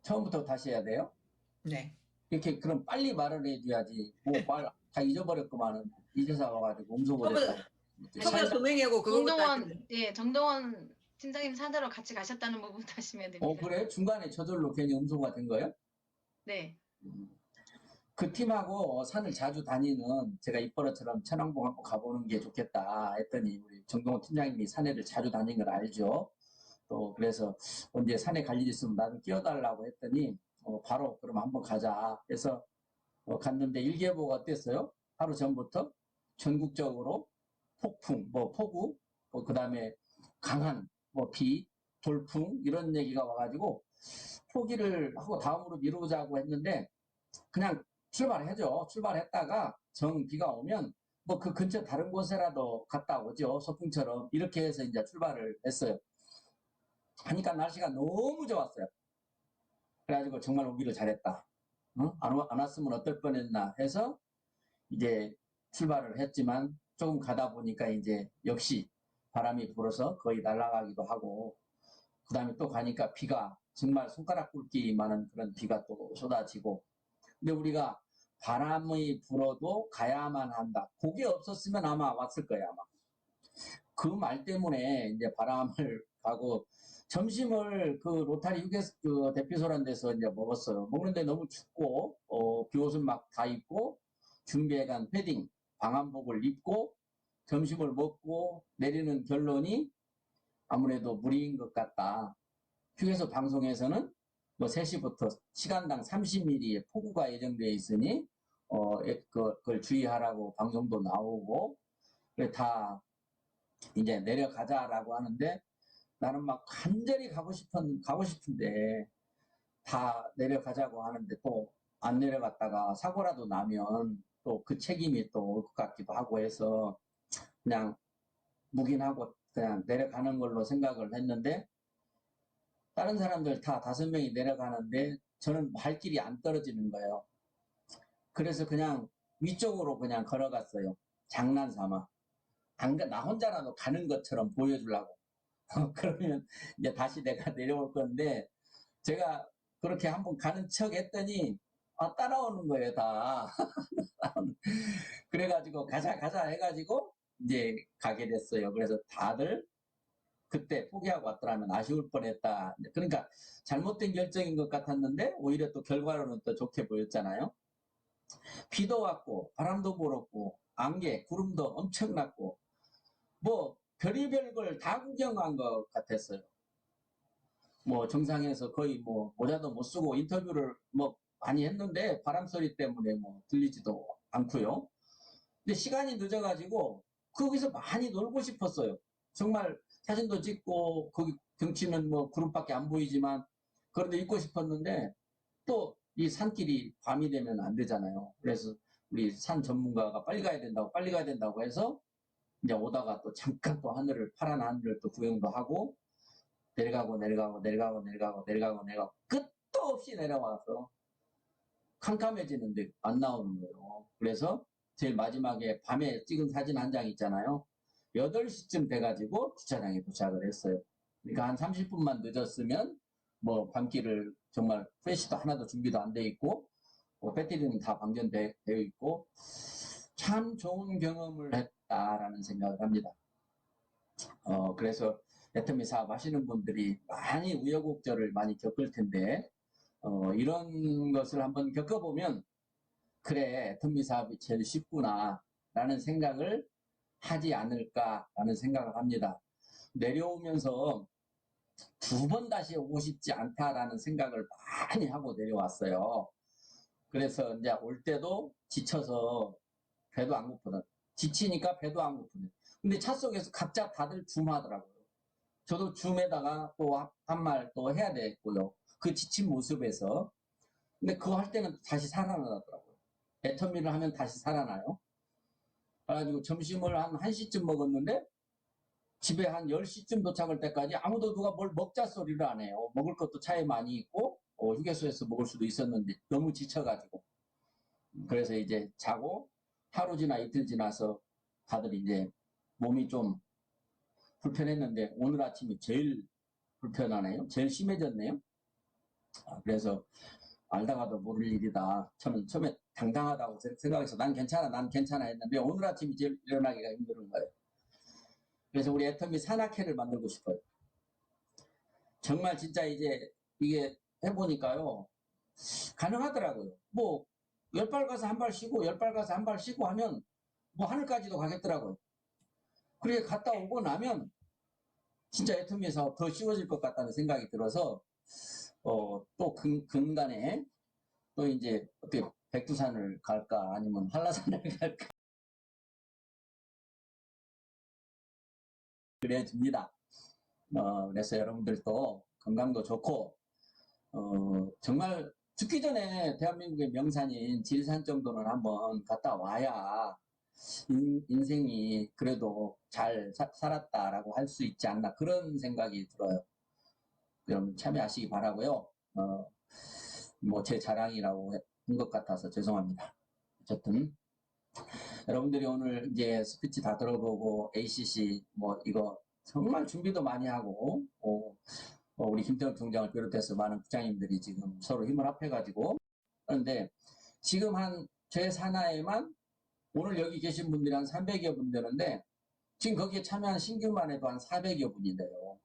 처음부터 다시 해야 돼요? 네. 이렇게 그럼 빨리 말을 해줘야지. 뭐 말 다 잊어버렸구만은 이제서 와가지고 음소거됐다고. 초보자 2명이고 정동원 팀장님 산으로 같이 가셨다는 부분 하시면 됩니다. 그래? 중간에 저절로 괜히 음소가 된 거예요? 네. 그 팀하고 산을 자주 다니는 제가 입버릇처럼 천왕봉 한번 가보는 게 좋겠다 했더니 우리 정동원 팀장님이 산에를 자주 다니는 걸 알죠. 또 그래서 언제 산에 갈 일 있으면 나 좀 끼워달라고 했더니 바로 그럼 한번 가자 해서 갔는데 일기예보가 어땠어요? 하루 전부터 전국적으로 폭풍, 폭우, 그 다음에 강한 비, 돌풍 이런 얘기가 와가지고 포기를 하고 다음으로 미루자고 했는데 그냥 출발하죠. 출발했다가 정 비가 오면 그 근처 다른 곳에라도 갔다 오죠. 소풍처럼 이렇게 해서 이제 출발을 했어요. 하니까 날씨가 너무 좋았어요. 그래가지고 정말 오기를 잘했다. 안 왔으면 어떨 뻔했나 해서 이제 출발을 했지만 조금 가다 보니까 이제 역시 바람이 불어서 거의 날아가기도 하고 그 다음에 또 가니까 비가 정말 손가락 굵기 많은 그런 비가 또 쏟아지고 근데 우리가 바람이 불어도 가야만 한다. 그게 없었으면 아마 왔을 거야 아마. 그 말 때문에 이제 바람을 가고 점심을 그 로타리 휴게소 그 대피소란 데서 이제 먹었어요. 먹는데 너무 춥고 비옷은 막 다 입고 준비해간 패딩, 방한복을 입고 점심을 먹고 내리는 결론이 아무래도 무리인 것 같다. 휴게소 방송에서는 3시부터 시간당 30mm의 폭우가 예정되어 있으니 그걸 주의하라고 방송도 나오고 다 이제 내려가자라고 하는데 나는 막 간절히 가고 싶은데 다 내려가자고 하는데 또 안 내려갔다가 사고라도 나면 또 그 책임이 또 올 것 같기도 하고 해서 그냥 묵인하고 그냥 내려가는 걸로 생각을 했는데 다른 사람들 다 5명이 내려가는데 저는 발길이 안 떨어지는 거예요. 그래서 그냥 위쪽으로 그냥 걸어갔어요. 장난삼아. 나 혼자라도 가는 것처럼 보여주려고. 그러면 이제 다시 내가 내려올 건데 제가 그렇게 한번 가는 척 했더니 따라오는 거예요 다. 그래가지고 가자 해가지고 이제 가게 됐어요. 그래서 다들 그때 포기하고 왔더라면 아쉬울 뻔했다. 그러니까 잘못된 결정인 것 같았는데 오히려 또 결과로는 또 좋게 보였잖아요. 비도 왔고 바람도 불었고 안개 구름도 엄청났고 별의별 걸 다 구경한 것 같았어요. 정상에서 거의 모자도 못 쓰고 인터뷰를 많이 했는데 바람 소리 때문에 들리지도 않고요. 근데 시간이 늦어가지고 거기서 많이 놀고 싶었어요. 정말 사진도 찍고 거기 경치는 구름밖에 안 보이지만 그런데 있고 싶었는데 또 이 산길이 밤이 되면 안 되잖아요. 그래서 우리 산 전문가가 빨리 가야 된다고 해서 이제 오다가 또 잠깐 또 파란 하늘을 또 구경도 하고 내려가고 끝도 없이 내려와서 캄캄해지는데 안 나오는 거예요. 그래서 제일 마지막에 밤에 찍은 사진 한 장 있잖아요. 8시쯤 돼가지고 주차장에 도착을 했어요. 그러니까 한 30분만 늦었으면 밤길을 정말 프레시도 하나도 준비도 안 돼 있고 배터리는 다 방전되어 있고 참 좋은 경험을 했다라는 생각을 합니다. 그래서 애터미 사업 하시는 분들이 많이 우여곡절을 많이 겪을 텐데 이런 것을 한번 겪어보면 그래 애터미 사업이 제일 쉽구나 라는 생각을 하지 않을까라는 생각을 합니다. 내려오면서 2번 다시 오고 싶지 않다라는 생각을 많이 하고 내려왔어요. 그래서 이제 올 때도 지쳐서 배도 안 고프다. 지치니까 배도 안 고프네. 근데 차 속에서 각자 다들 줌하더라고요. 저도 줌에다가 또 한 말 또 해야 되고요. 그 지친 모습에서. 근데 그거 할 때는 다시 살아나더라고요. 애터미를 하면 다시 살아나요. 그래가지고 점심을 한 1시쯤 먹었는데 집에 한 10시쯤 도착할 때까지 아무도 누가 뭘 먹자 소리를 안 해요. 먹을 것도 차에 많이 있고 휴게소에서 먹을 수도 있었는데 너무 지쳐가지고. 그래서 이제 자고 하루 지나 이틀 지나서 다들 이제 몸이 좀 불편했는데 오늘 아침이 제일 불편하네요. 제일 심해졌네요. 그래서 알다가도 모를 일이다. 저는 처음에 당당하다고 생각해서 난 괜찮아 했는데 오늘 아침이 제일 일어나기가 힘든 거예요. 그래서 우리 애터미 산악회를 만들고 싶어요. 정말 진짜 이제 이게 해보니까요. 가능하더라고요. 뭐 10발 가서 한 발 쉬고 10발 가서 한 발 쉬고 하면 뭐 하늘까지도 가겠더라고요. 그렇게 갔다 오고 나면 진짜 애터미 사업 더 쉬워질 것 같다는 생각이 들어서 또 근간에 또 이제 어떻게 백두산을 갈까 아니면 한라산을 갈까 그래 줍니다. 그래서 여러분들도 건강도 좋고 정말 죽기 전에 대한민국의 명산인 지리산 정도는 한번 갔다 와야 인생이 그래도 잘 살았다라고 할 수 있지 않나 그런 생각이 들어요. 여러분 참여하시기 바라고요. 뭐 제 자랑이라고 한 것 같아서 죄송합니다. 어쨌든 여러분들이 오늘 이제 스피치 다 들어보고 ACC 뭐 이거 정말 준비도 많이 하고 우리 김태원 총장을 비롯해서 많은 부장님들이 지금 서로 힘을 합해가지고 그런데 지금 한 제 산하에만 오늘 여기 계신 분들이 한 300여 분 되는데 지금 거기에 참여한 신규만 해도 한 400여 분인데요.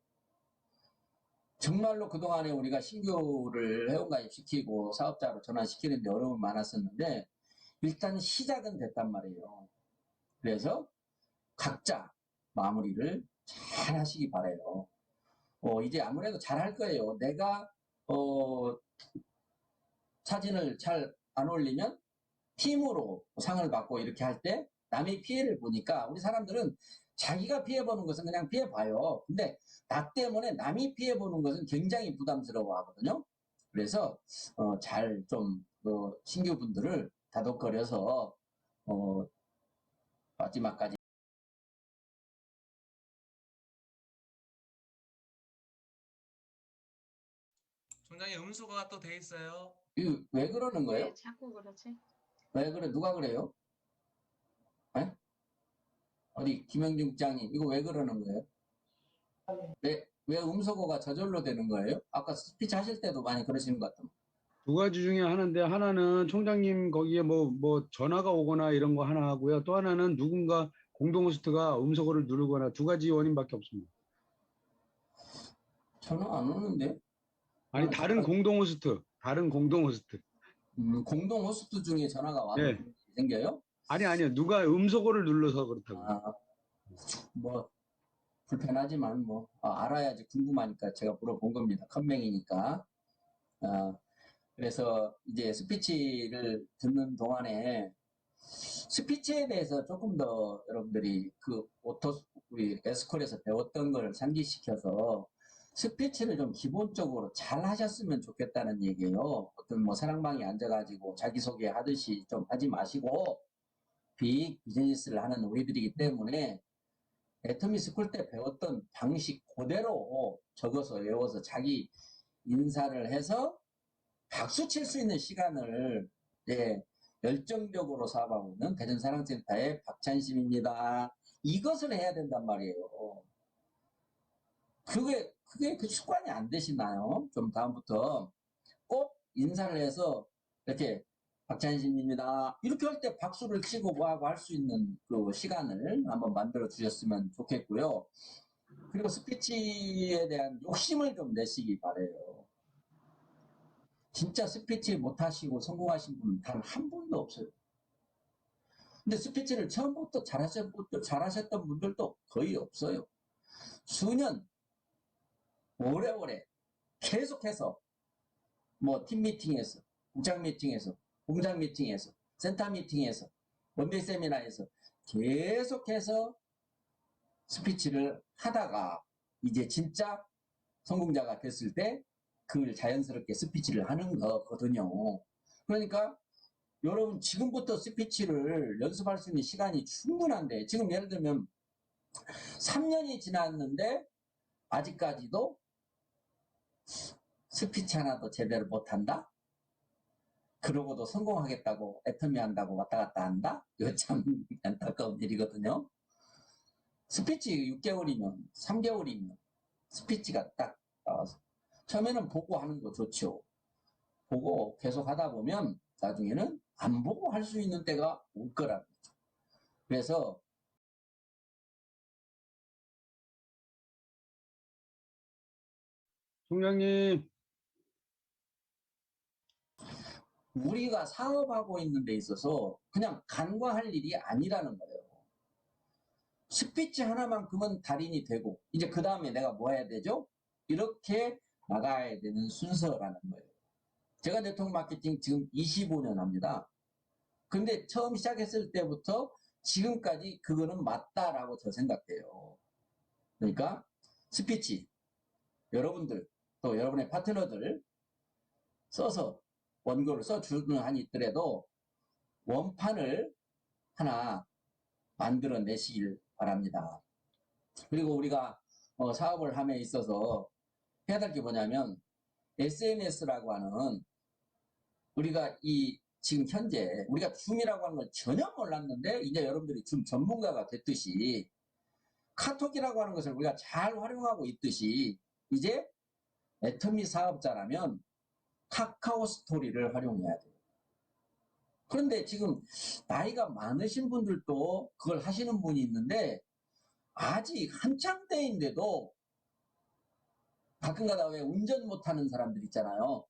정말로 그동안에 우리가 신규를 회원가입시키고 사업자로 전환시키는데 어려움이 많았었는데 일단 시작은 됐단 말이에요. 그래서 각자 마무리를 잘 하시기 바라요. 이제 아무래도 잘 할 거예요. 내가 사진을 잘 안 올리면 팀으로 상을 받고 이렇게 할 때 남의 피해를 보니까 우리 사람들은 자기가 피해보는 것은 그냥 피해봐요. 근데 나 때문에 남이 피해보는 것은 굉장히 부담스러워 하거든요. 그래서 잘 좀 신규분들을 다독거려서 마지막까지 총장님 음소거가 또 돼 있어요. 이거 왜 그러는 거예요? 왜 자꾸 그러지? 왜 그래? 누가 그래요? 에? 어디 김영중 국장님 이거 왜 그러는 거예요? 왜 음소거가 저절로 되는 거예요? 아까 스피치 하실 때도 많이 그러시는 것 같던데. 두 가지 중에 하나인데 하나는 총장님 거기에 뭐 전화가 오거나 이런 거 하나 하고요. 또 하나는 누군가 공동 호스트가 음소거를 누르거나 두 가지 원인밖에 없습니다. 전화 안 오는데? 아니 다른 공동 호스트. 공동 호스트 중에 전화가 와서 네. 생겨요? 아니요. 누가 음소거를 눌러서 그렇다고. 뭐 불편하지만 뭐 알아야지 궁금하니까 제가 물어본 겁니다. 컴맹이니까. 그래서 이제 스피치를 듣는 동안에 스피치에 대해서 조금 더 여러분들이 우리 에스콜에서 배웠던 걸 상기시켜서 스피치를 좀 기본적으로 잘 하셨으면 좋겠다는 얘기예요. 어떤 뭐 사랑방에 앉아가지고 자기소개 하듯이 좀 하지 마시고 비즈니스를 하는 우리들이기 때문에 애터미 스쿨 때 배웠던 방식 그대로 적어서 외워서 자기 인사를 해서 박수 칠 수 있는 시간을 열정적으로 사업하고 있는 대전사랑센터의 박찬심입니다. 이것을 해야 된단 말이에요. 그게 그 습관이 안 되시나요? 좀 다음부터 꼭 인사를 해서 이렇게 박찬심입니다. 이렇게 할 때 박수를 치고 뭐하고 할 수 있는 그 시간을 한번 만들어 주셨으면 좋겠고요. 그리고 스피치에 대한 욕심을 좀 내시기 바라요. 진짜 스피치 못하시고 성공하신 분은 단 한 분도 없어요. 근데 스피치를 처음부터 잘하셨던 분들도 거의 없어요. 수년, 오래오래 계속해서 뭐 팀 미팅에서, 국장 미팅에서, 공장 미팅에서, 센터 미팅에서, 원데이 세미나에서 계속해서 스피치를 하다가 이제 진짜 성공자가 됐을 때 그걸 자연스럽게 스피치를 하는 거거든요. 그러니까 여러분 지금부터 스피치를 연습할 수 있는 시간이 충분한데 지금 예를 들면 3년이 지났는데 아직까지도 스피치 하나도 제대로 못한다? 그러고도 성공하겠다고 애터미 한다고 왔다 갔다 한다? 이거 참 안타까운 일이거든요. 스피치 6개월이면 3개월이면 스피치가 딱 나와서 처음에는 보고 하는 거 좋죠. 보고 계속 하다 보면 나중에는 안 보고 할 수 있는 때가 올 거라는 거죠. 그래서 총장님, 우리가 사업하고 있는 데 있어서 그냥 간과할 일이 아니라는 거예요. 스피치 하나만큼은 달인이 되고 이제 그 다음에 내가 뭐 해야 되죠? 이렇게 나가야 되는 순서라는 거예요. 제가 네트워크 마케팅 지금 25년 합니다. 근데 처음 시작했을 때부터 지금까지 그거는 맞다라고 저 생각해요. 그러니까 스피치 여러분들 또 여러분의 파트너들 써서 원고를 써주는 한이 있더라도 원판을 하나 만들어내시길 바랍니다. 그리고 우리가 사업을 함에 있어서 해야 될 게 뭐냐면 SNS라고 하는 우리가 지금 현재 우리가 줌이라고 하는 걸 전혀 몰랐는데 이제 여러분들이 줌 전문가가 됐듯이 카톡이라고 하는 것을 우리가 잘 활용하고 있듯이 이제 애터미 사업자라면 카카오 스토리를 활용해야 돼요. 그런데 지금 나이가 많으신 분들도 그걸 하시는 분이 있는데 아직 한창 때인데도 가끔가다 왜 운전 못하는 사람들 있잖아요.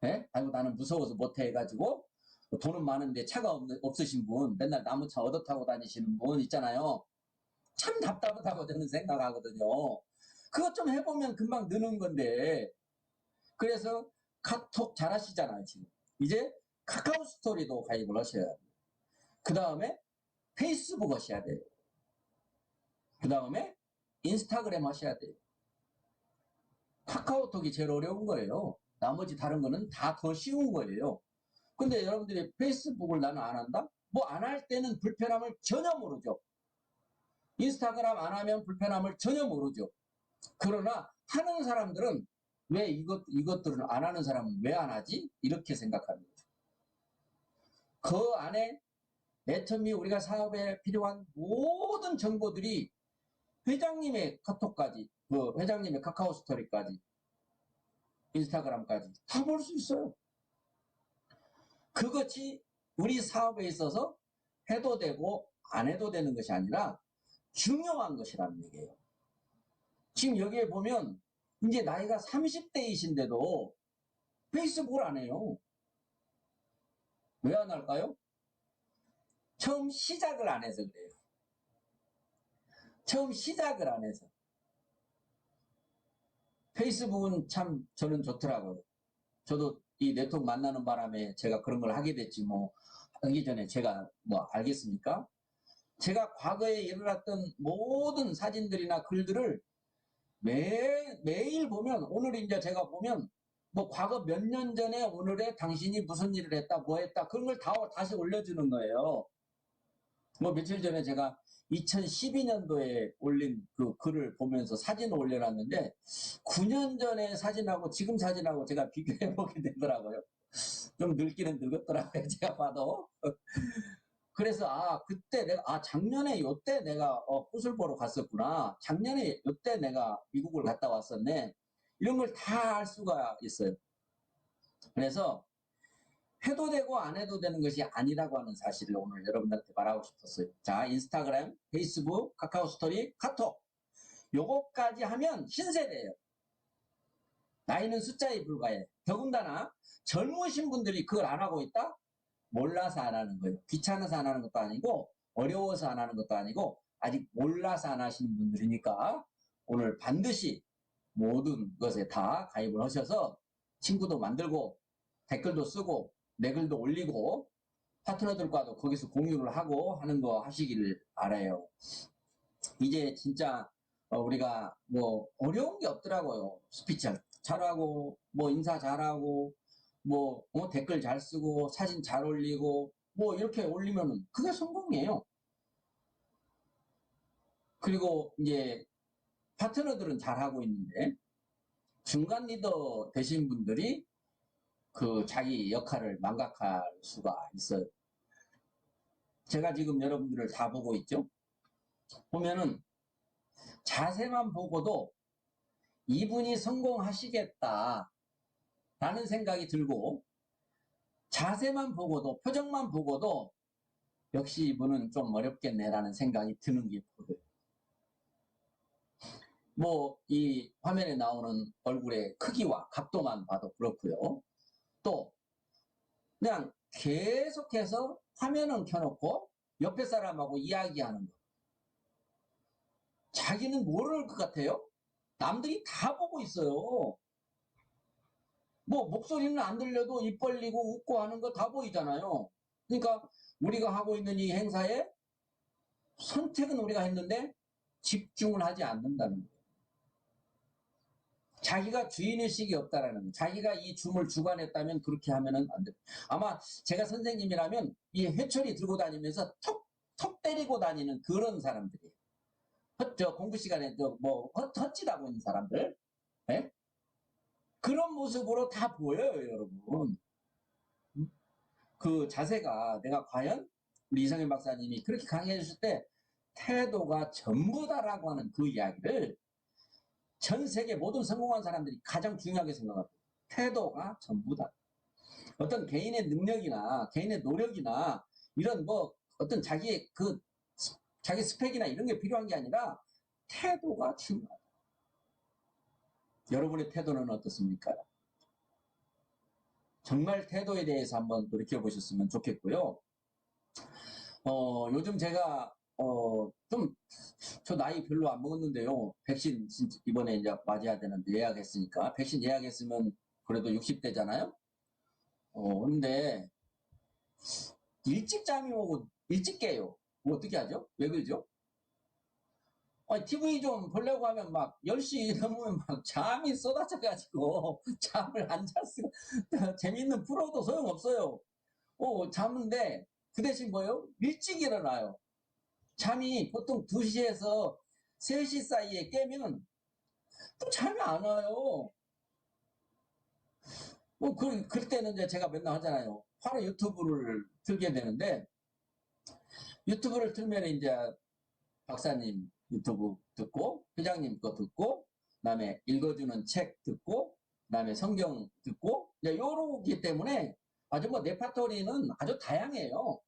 예? 아이고 나는 무서워서 못해 해가지고 돈은 많은데 차가 없으신 분 맨날 나무차 얻어 타고 다니시는 분 있잖아요. 참 답답하다고 저는 생각하거든요. 그것 좀 해보면 금방 느는 건데 그래서 카톡 잘 하시잖아요. 지금 이제 카카오 스토리도 가입을 하셔야 돼요. 그 다음에 페이스북 하셔야 돼요. 그 다음에 인스타그램 하셔야 돼요. 카카오톡이 제일 어려운 거예요. 나머지 다른 거는 다 더 쉬운 거예요. 근데 여러분들이 페이스북을 나는 안 한다? 뭐 안 할 때는 불편함을 전혀 모르죠. 인스타그램 안 하면 불편함을 전혀 모르죠. 그러나 하는 사람들은 왜 이것들은 안 하는 사람은 왜 안 하지? 이렇게 생각하는 거죠. 그 안에 애터미 우리가 사업에 필요한 모든 정보들이 회장님의 카톡까지, 회장님의 카카오 스토리까지, 인스타그램까지 다 볼 수 있어요. 그것이 우리 사업에 있어서 해도 되고 안 해도 되는 것이 아니라 중요한 것이라는 얘기예요. 지금 여기에 보면 이제 나이가 30대이신데도 페이스북을 안 해요. 왜 안 할까요? 처음 시작을 안 해서 그래요. 처음 시작을 안 해서. 페이스북은 참 저는 좋더라고요. 저도 이 네트워크 만나는 바람에 제가 그런 걸 하게 됐지 뭐 하기 전에 제가 뭐 알겠습니까? 제가 과거에 일어났던 모든 사진들이나 글들을 매일 보면 오늘 이제 제가 보면 뭐 과거 몇 년 전에 오늘에 당신이 무슨 일을 했다 뭐 했다 그런 걸 다시 올려주는 거예요. 뭐 며칠 전에 제가 2012년도에 올린 그 글을 보면서 사진을 올려놨는데 9년 전에 사진하고 지금 사진하고 제가 비교해 보게 되더라고요. 좀 늙기는 늙었더라고요. 제가 봐도. 그래서 그때 내가 작년에 요때 내가 꽃을 보러 갔었구나. 작년에 요때 내가 미국을 갔다 왔었네. 이런 걸 다 알 수가 있어요. 그래서 해도 되고 안 해도 되는 것이 아니라고 하는 사실을 오늘 여러분들한테 말하고 싶었어요. 자, 인스타그램, 페이스북, 카카오 스토리, 카톡 요거까지 하면 신세대예요. 나이는 숫자에 불과해. 더군다나 젊으신 분들이 그걸 안 하고 있다? 몰라서 안 하는 거예요. 귀찮아서 안 하는 것도 아니고 어려워서 안 하는 것도 아니고 아직 몰라서 안 하시는 분들이니까 오늘 반드시 모든 것에 다 가입을 하셔서 친구도 만들고 댓글도 쓰고 내 글도 올리고 파트너들과도 거기서 공유를 하고 하는 거 하시기를 바라요. 이제 진짜 우리가 뭐 어려운 게 없더라고요. 스피치 잘하고 뭐 인사 잘하고 뭐 댓글 잘 쓰고 사진 잘 올리고 뭐 이렇게 올리면은 그게 성공이에요. 그리고 이제 파트너들은 잘하고 있는데 중간 리더 되신 분들이 그 자기 역할을 망각할 수가 있어요. 제가 지금 여러분들을 다 보고 있죠. 보면은 자세만 보고도 이분이 성공하시겠다 라는 생각이 들고, 자세만 보고도 표정만 보고도 역시 이분은 좀 어렵겠네 라는 생각이 드는 게 보여요. 뭐 이 화면에 나오는 얼굴의 크기와 각도만 봐도 그렇고요. 또 그냥 계속해서 화면은 켜놓고 옆에 사람하고 이야기하는 거. 자기는 모를 것 같아요. 남들이 다 보고 있어요. 뭐 목소리는 안 들려도 입 벌리고 웃고 하는 거 다 보이잖아요. 그러니까 우리가 하고 있는 이 행사에 선택은 우리가 했는데 집중을 하지 않는다는 거예요. 자기가 주인의식이 없다라는 거예요. 자기가 이 줌을 주관했다면 그렇게 하면은 안 돼요. 아마 제가 선생님이라면 이 회초리 들고 다니면서 턱 때리고 다니는 그런 사람들이에요. 저 공부 시간에 헛짓하고 있는 사람들. 네? 그런 모습으로 다 보여요, 여러분. 그 자세가 내가 과연 우리 이성현 박사님이 그렇게 강의해 주실 때 태도가 전부다라고 하는 그 이야기를 전 세계 모든 성공한 사람들이 가장 중요하게 생각합니다. 태도가 전부다. 어떤 개인의 능력이나 개인의 노력이나 이런 뭐 어떤 자기 스펙이나 이런 게 필요한 게 아니라 태도가 중요하다. 여러분의 태도는 어떻습니까? 정말 태도에 대해서 한번 돌이켜 보셨으면 좋겠고요. 요즘 제가 저 나이 별로 안 먹었는데요. 백신 이번에 이제 맞아야 되는데 예약했으니까. 백신 예약했으면 그래도 60대잖아요. 근데 일찍 잠이 오고 일찍 깨요. 뭐 어떻게 하죠? 왜 그러죠? TV 좀 보려고 하면 막 10시 넘으면 막 잠이 쏟아져가지고 잠을 안 잤어요. 재밌는 프로도 소용없어요. 자는데 그 대신 뭐예요? 일찍 일어나요. 잠이 보통 2시에서 3시 사이에 깨면 또 잠이 안 와요. 그럴 때는 이제 제가 맨날 하잖아요. 바로 유튜브를 틀게 되는데, 유튜브를 틀면 이제 박사님 유튜브 듣고, 회장님 거 듣고, 그 다음에 읽어주는 책 듣고, 그 다음에 성경 듣고, 이제 요러기 때문에 아주 뭐 레파토리는 아주 다양해요.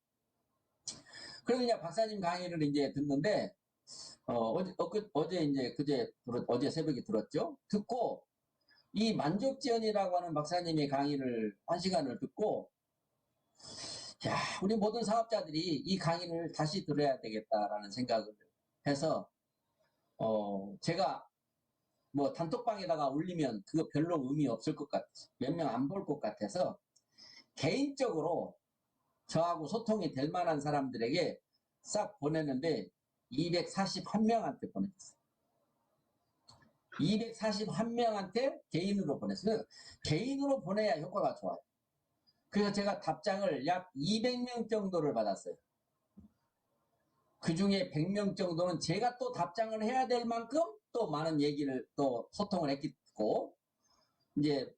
그래서 이제 박사님 강의를 이제 듣는데, 어제 새벽에 들었죠? 듣고, 이 만족지연이라고 하는 박사님의 강의를 1시간을 듣고, 야, 우리 모든 사업자들이 이 강의를 다시 들어야 되겠다라는 생각을 해서, 제가 뭐 단톡방에다가 올리면 그거 별로 의미 없을 것 같아서, 몇 명 안 볼 것 같아서, 개인적으로 저하고 소통이 될 만한 사람들에게 싹 보냈는데 241명한테 보냈어요. 241명한테 개인으로 보냈어요. 개인으로 보내야 효과가 좋아요. 그래서 제가 답장을 약 200명 정도를 받았어요. 그 중에 100명 정도는 제가 또 답장을 해야 될 만큼 또 많은 얘기를 또 소통을 했고, 이제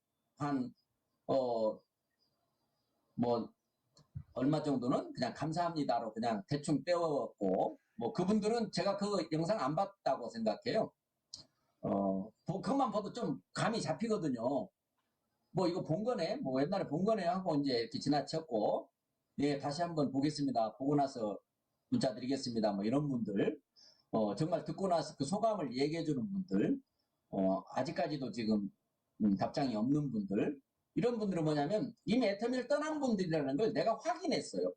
얼마 정도는 그냥 감사합니다로 그냥 대충 떼웠고, 뭐 그분들은 제가 그 영상 안 봤다고 생각해요. 그것만 봐도 좀 감이 잡히거든요. 뭐 이거 본 거네, 뭐 옛날에 본 거네 하고 이제 이렇게 지나쳤고, 예, 다시 한번 보겠습니다. 보고 나서 문자 드리겠습니다. 뭐 이런 분들, 정말 듣고 나서 그 소감을 얘기해 주는 분들, 아직까지도 지금 답장이 없는 분들, 이런 분들은 뭐냐면 이미 애터미를 떠난 분들이라는 걸 내가 확인했어요.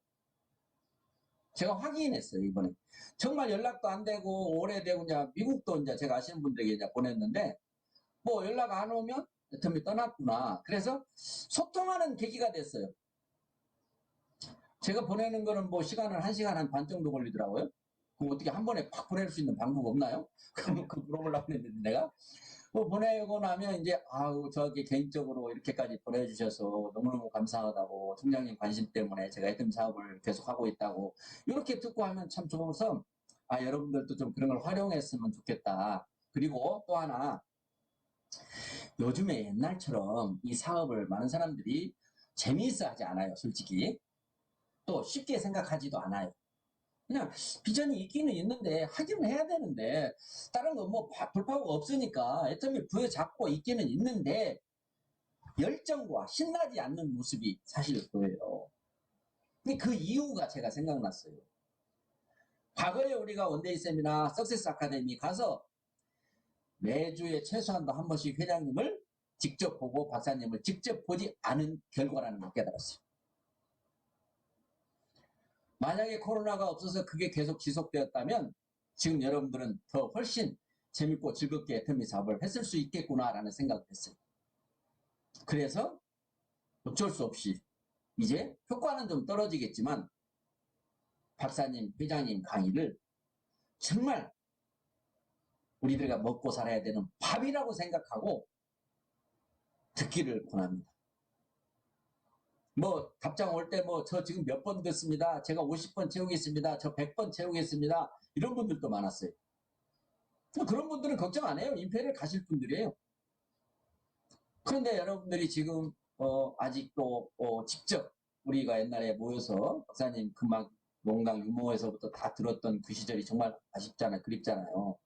제가 확인했어요, 이번에. 정말 연락도 안 되고 오래되고 이제 미국도 이제 제가 아시는 분들에게 이제 보냈는데, 뭐 연락 안 오면 애터미 떠났구나. 그래서 소통하는 계기가 됐어요. 제가 보내는 거는 뭐 시간을 1시간 한 반 정도 걸리더라고요. 그럼 어떻게 한 번에 팍 보낼 수 있는 방법 없나요? 그럼 그 물어보려고 했는데 내가 보내고 나면 이제 아우 저에게 개인적으로 이렇게까지 보내주셔서 너무너무 감사하다고 총장님 관심 때문에 제가 애덤 사업을 계속하고 있다고 이렇게 듣고 하면 참 좋아서 여러분들도 좀 그런 걸 활용했으면 좋겠다. 그리고 또 하나 요즘에 옛날처럼 이 사업을 많은 사람들이 재미있어 하지 않아요. 솔직히 또 쉽게 생각하지도 않아요. 그냥 비전이 있기는 있는데 하기는 해야 되는데 다른 거 뭐 돌파구가 없으니까 애터미 부여잡고 있기는 있는데 열정과 신나지 않는 모습이 사실 보여요. 근데 그 이유가 제가 생각났어요. 과거에 우리가 원데이 세미나 석세스 아카데미 가서 매주에 최소한도 한 번씩 회장님을 직접 보고 박사님을 직접 보지 않은 결과라는 걸 깨달았어요. 만약에 코로나가 없어서 그게 계속 지속되었다면 지금 여러분들은 더 훨씬 재밌고 즐겁게 애터미 사업을 했을 수 있겠구나라는 생각을 했어요. 그래서 어쩔 수 없이 이제 효과는 좀 떨어지겠지만 박사님, 회장님 강의를 정말 우리들과 먹고 살아야 되는 밥이라고 생각하고 듣기를 권합니다. 뭐 답장 올 때 뭐 저 지금 몇 번 듣습니다. 제가 50번 채우겠습니다. 저 100번 채우겠습니다. 이런 분들도 많았어요. 그런 분들은 걱정 안 해요. 임페리얼 가실 분들이에요. 그런데 여러분들이 지금 아직도 직접 우리가 옛날에 모여서 박사님 금방 농당 유모에서부터 다 들었던 그 시절이 정말 아쉽잖아요. 그립잖아요.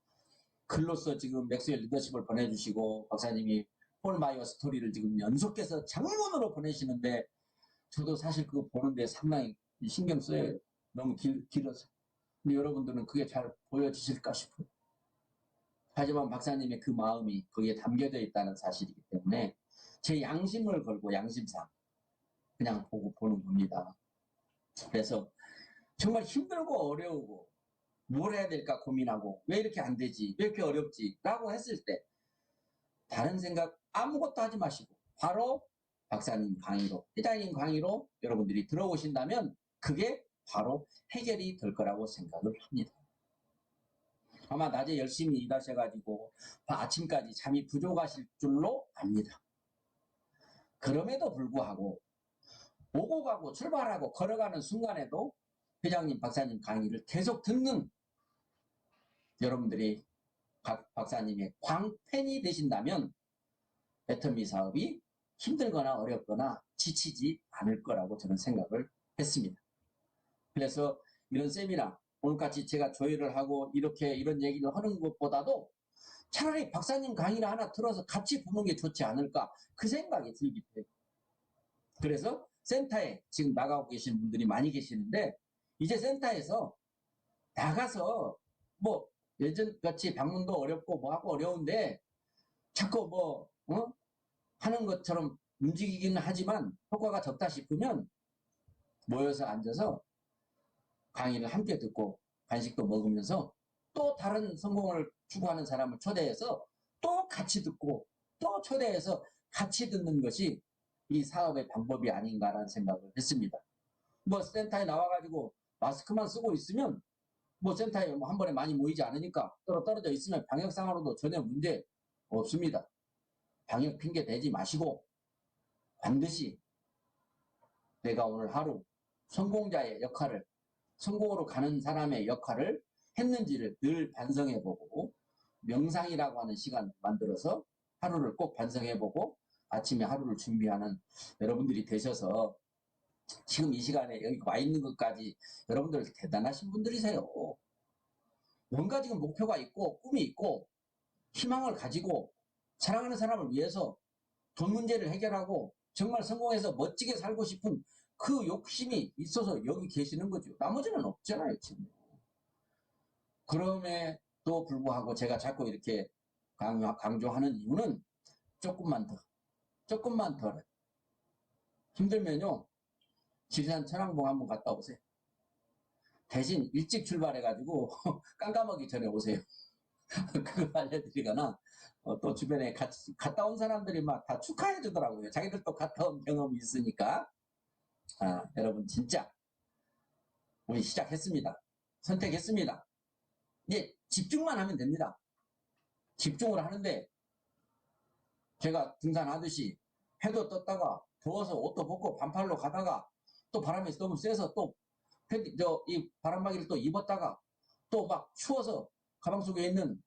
글로써 지금 맥스웰 리더십을 보내주시고 박사님이 폴 마이어 스토리를 지금 연속해서 장문으로 보내시는데 저도 사실 그거 보는데 상당히 신경 써요. 너무 길어서. 근데 여러분들은 그게 잘 보여지실까 싶어요. 하지만 박사님의 그 마음이 거기에 담겨져 있다는 사실이기 때문에 제 양심을 걸고 양심상 그냥 보고 보는 겁니다. 그래서 정말 힘들고 어려우고 뭘 해야 될까 고민하고 왜 이렇게 안 되지? 왜 이렇게 어렵지? 라고 했을 때 다른 생각 아무것도 하지 마시고 바로 박사님 강의로, 회장님 강의로 여러분들이 들어오신다면 그게 바로 해결이 될 거라고 생각을 합니다. 아마 낮에 열심히 일하셔가지고 아침까지 잠이 부족하실 줄로 압니다. 그럼에도 불구하고 오고 가고 출발하고 걸어가는 순간에도 회장님, 박사님 강의를 계속 듣는 여러분들이 박사님의 광팬이 되신다면 애터미 사업이 힘들거나 어렵거나 지치지 않을 거라고 저는 생각을 했습니다. 그래서 이런 세미나 오늘같이 제가 조회를 하고 이런 얘기를 하는 것보다도 차라리 박사님 강의를 하나 들어서 같이 보는 게 좋지 않을까 그 생각이 들기도 해요. 그래서 센터에 지금 나가고 계신 분들이 많이 계시는데 이제 센터에서 나가서 뭐 예전같이 방문도 어렵고 뭐하고 어려운데 자꾸 하는 것처럼 움직이기는 하지만 효과가 적다 싶으면 모여서 앉아서 강의를 함께 듣고 간식도 먹으면서 또 다른 성공을 추구하는 사람을 초대해서 또 같이 듣고 또 초대해서 같이 듣는 것이 이 사업의 방법이 아닌가라는 생각을 했습니다. 뭐 센터에 나와가지고 마스크만 쓰고 있으면 뭐 센터에 한 번에 많이 모이지 않으니까 떨어져 있으면 방역상으로도 전혀 문제 없습니다. 방역 핑계 대지 마시고 반드시 내가 오늘 하루 성공자의 역할을 성공으로 가는 사람의 역할을 했는지를 늘 반성해보고 명상이라고 하는 시간을 만들어서 하루를 꼭 반성해보고 아침에 하루를 준비하는 여러분들이 되셔서 지금 이 시간에 여기 와 있는 것까지 여러분들 대단하신 분들이세요. 뭔가 지금 목표가 있고 꿈이 있고 희망을 가지고 사랑하는 사람을 위해서 돈 문제를 해결하고 정말 성공해서 멋지게 살고 싶은 그 욕심이 있어서 여기 계시는 거죠. 나머지는 없잖아요, 지금. 그럼에도 불구하고 제가 자꾸 이렇게 강조하는 이유는 조금만 더 힘들면요 지리산 천왕봉 한번 갔다 오세요. 대신 일찍 출발해가지고 깜깜하기 전에 오세요. 그거 알려드리거나 또 주변에 같이 갔다 온 사람들이 막 다 축하해 주더라고요. 자기들도 갔다 온 경험이 있으니까. 여러분 진짜 우리 시작했습니다. 선택했습니다. 이제 집중만 하면 됩니다. 집중을 하는데 제가 등산하듯이 해도 떴다가 더워서 옷도 벗고 반팔로 가다가 또 바람이 너무 세서 또 이 바람막이를 또 입었다가 또 막 추워서 가방 속에 있는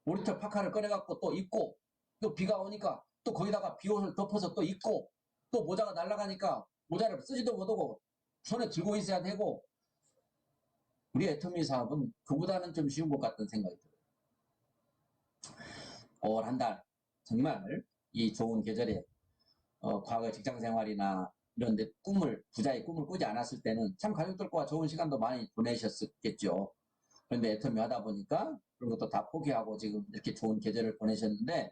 오리털 파카를 꺼내갖고 또 입고 또 비가 오니까 또 거기다가 비옷을 덮어서 또 입고 또 모자가 날아가니까 모자를 쓰지도 못하고 손에 들고 있어야 되고 우리 애터미 사업은 그보다는 좀 쉬운 것 같다는 생각이 들어요. 올 한 달 정말 이 좋은 계절에 과거 직장 생활이나 이런 데 부자의 꿈을 꾸지 않았을 때는 참 가족들과 좋은 시간도 많이 보내셨겠죠. 그런데 애터미 하다 보니까 그런 것도 다 포기하고 지금 이렇게 좋은 계절을 보내셨는데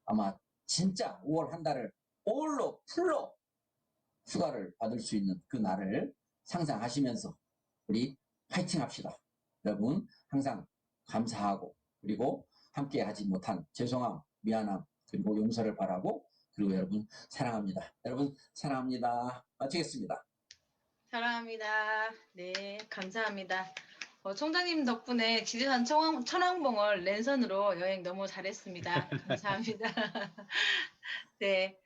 아마 진짜 5월 한 달을 올로 풀로 휴가를 받을 수 있는 그 날을 상상하시면서 우리 파이팅 합시다. 여러분 항상 감사하고 그리고 함께 하지 못한 죄송함, 미안함 그리고 용서를 바라고 그리고 여러분 사랑합니다. 여러분 사랑합니다. 마치겠습니다. 사랑합니다. 네, 감사합니다. 총장님 덕분에 지리산 천왕봉을 랜선으로 여행 너무 잘했습니다. 감사합니다. 네.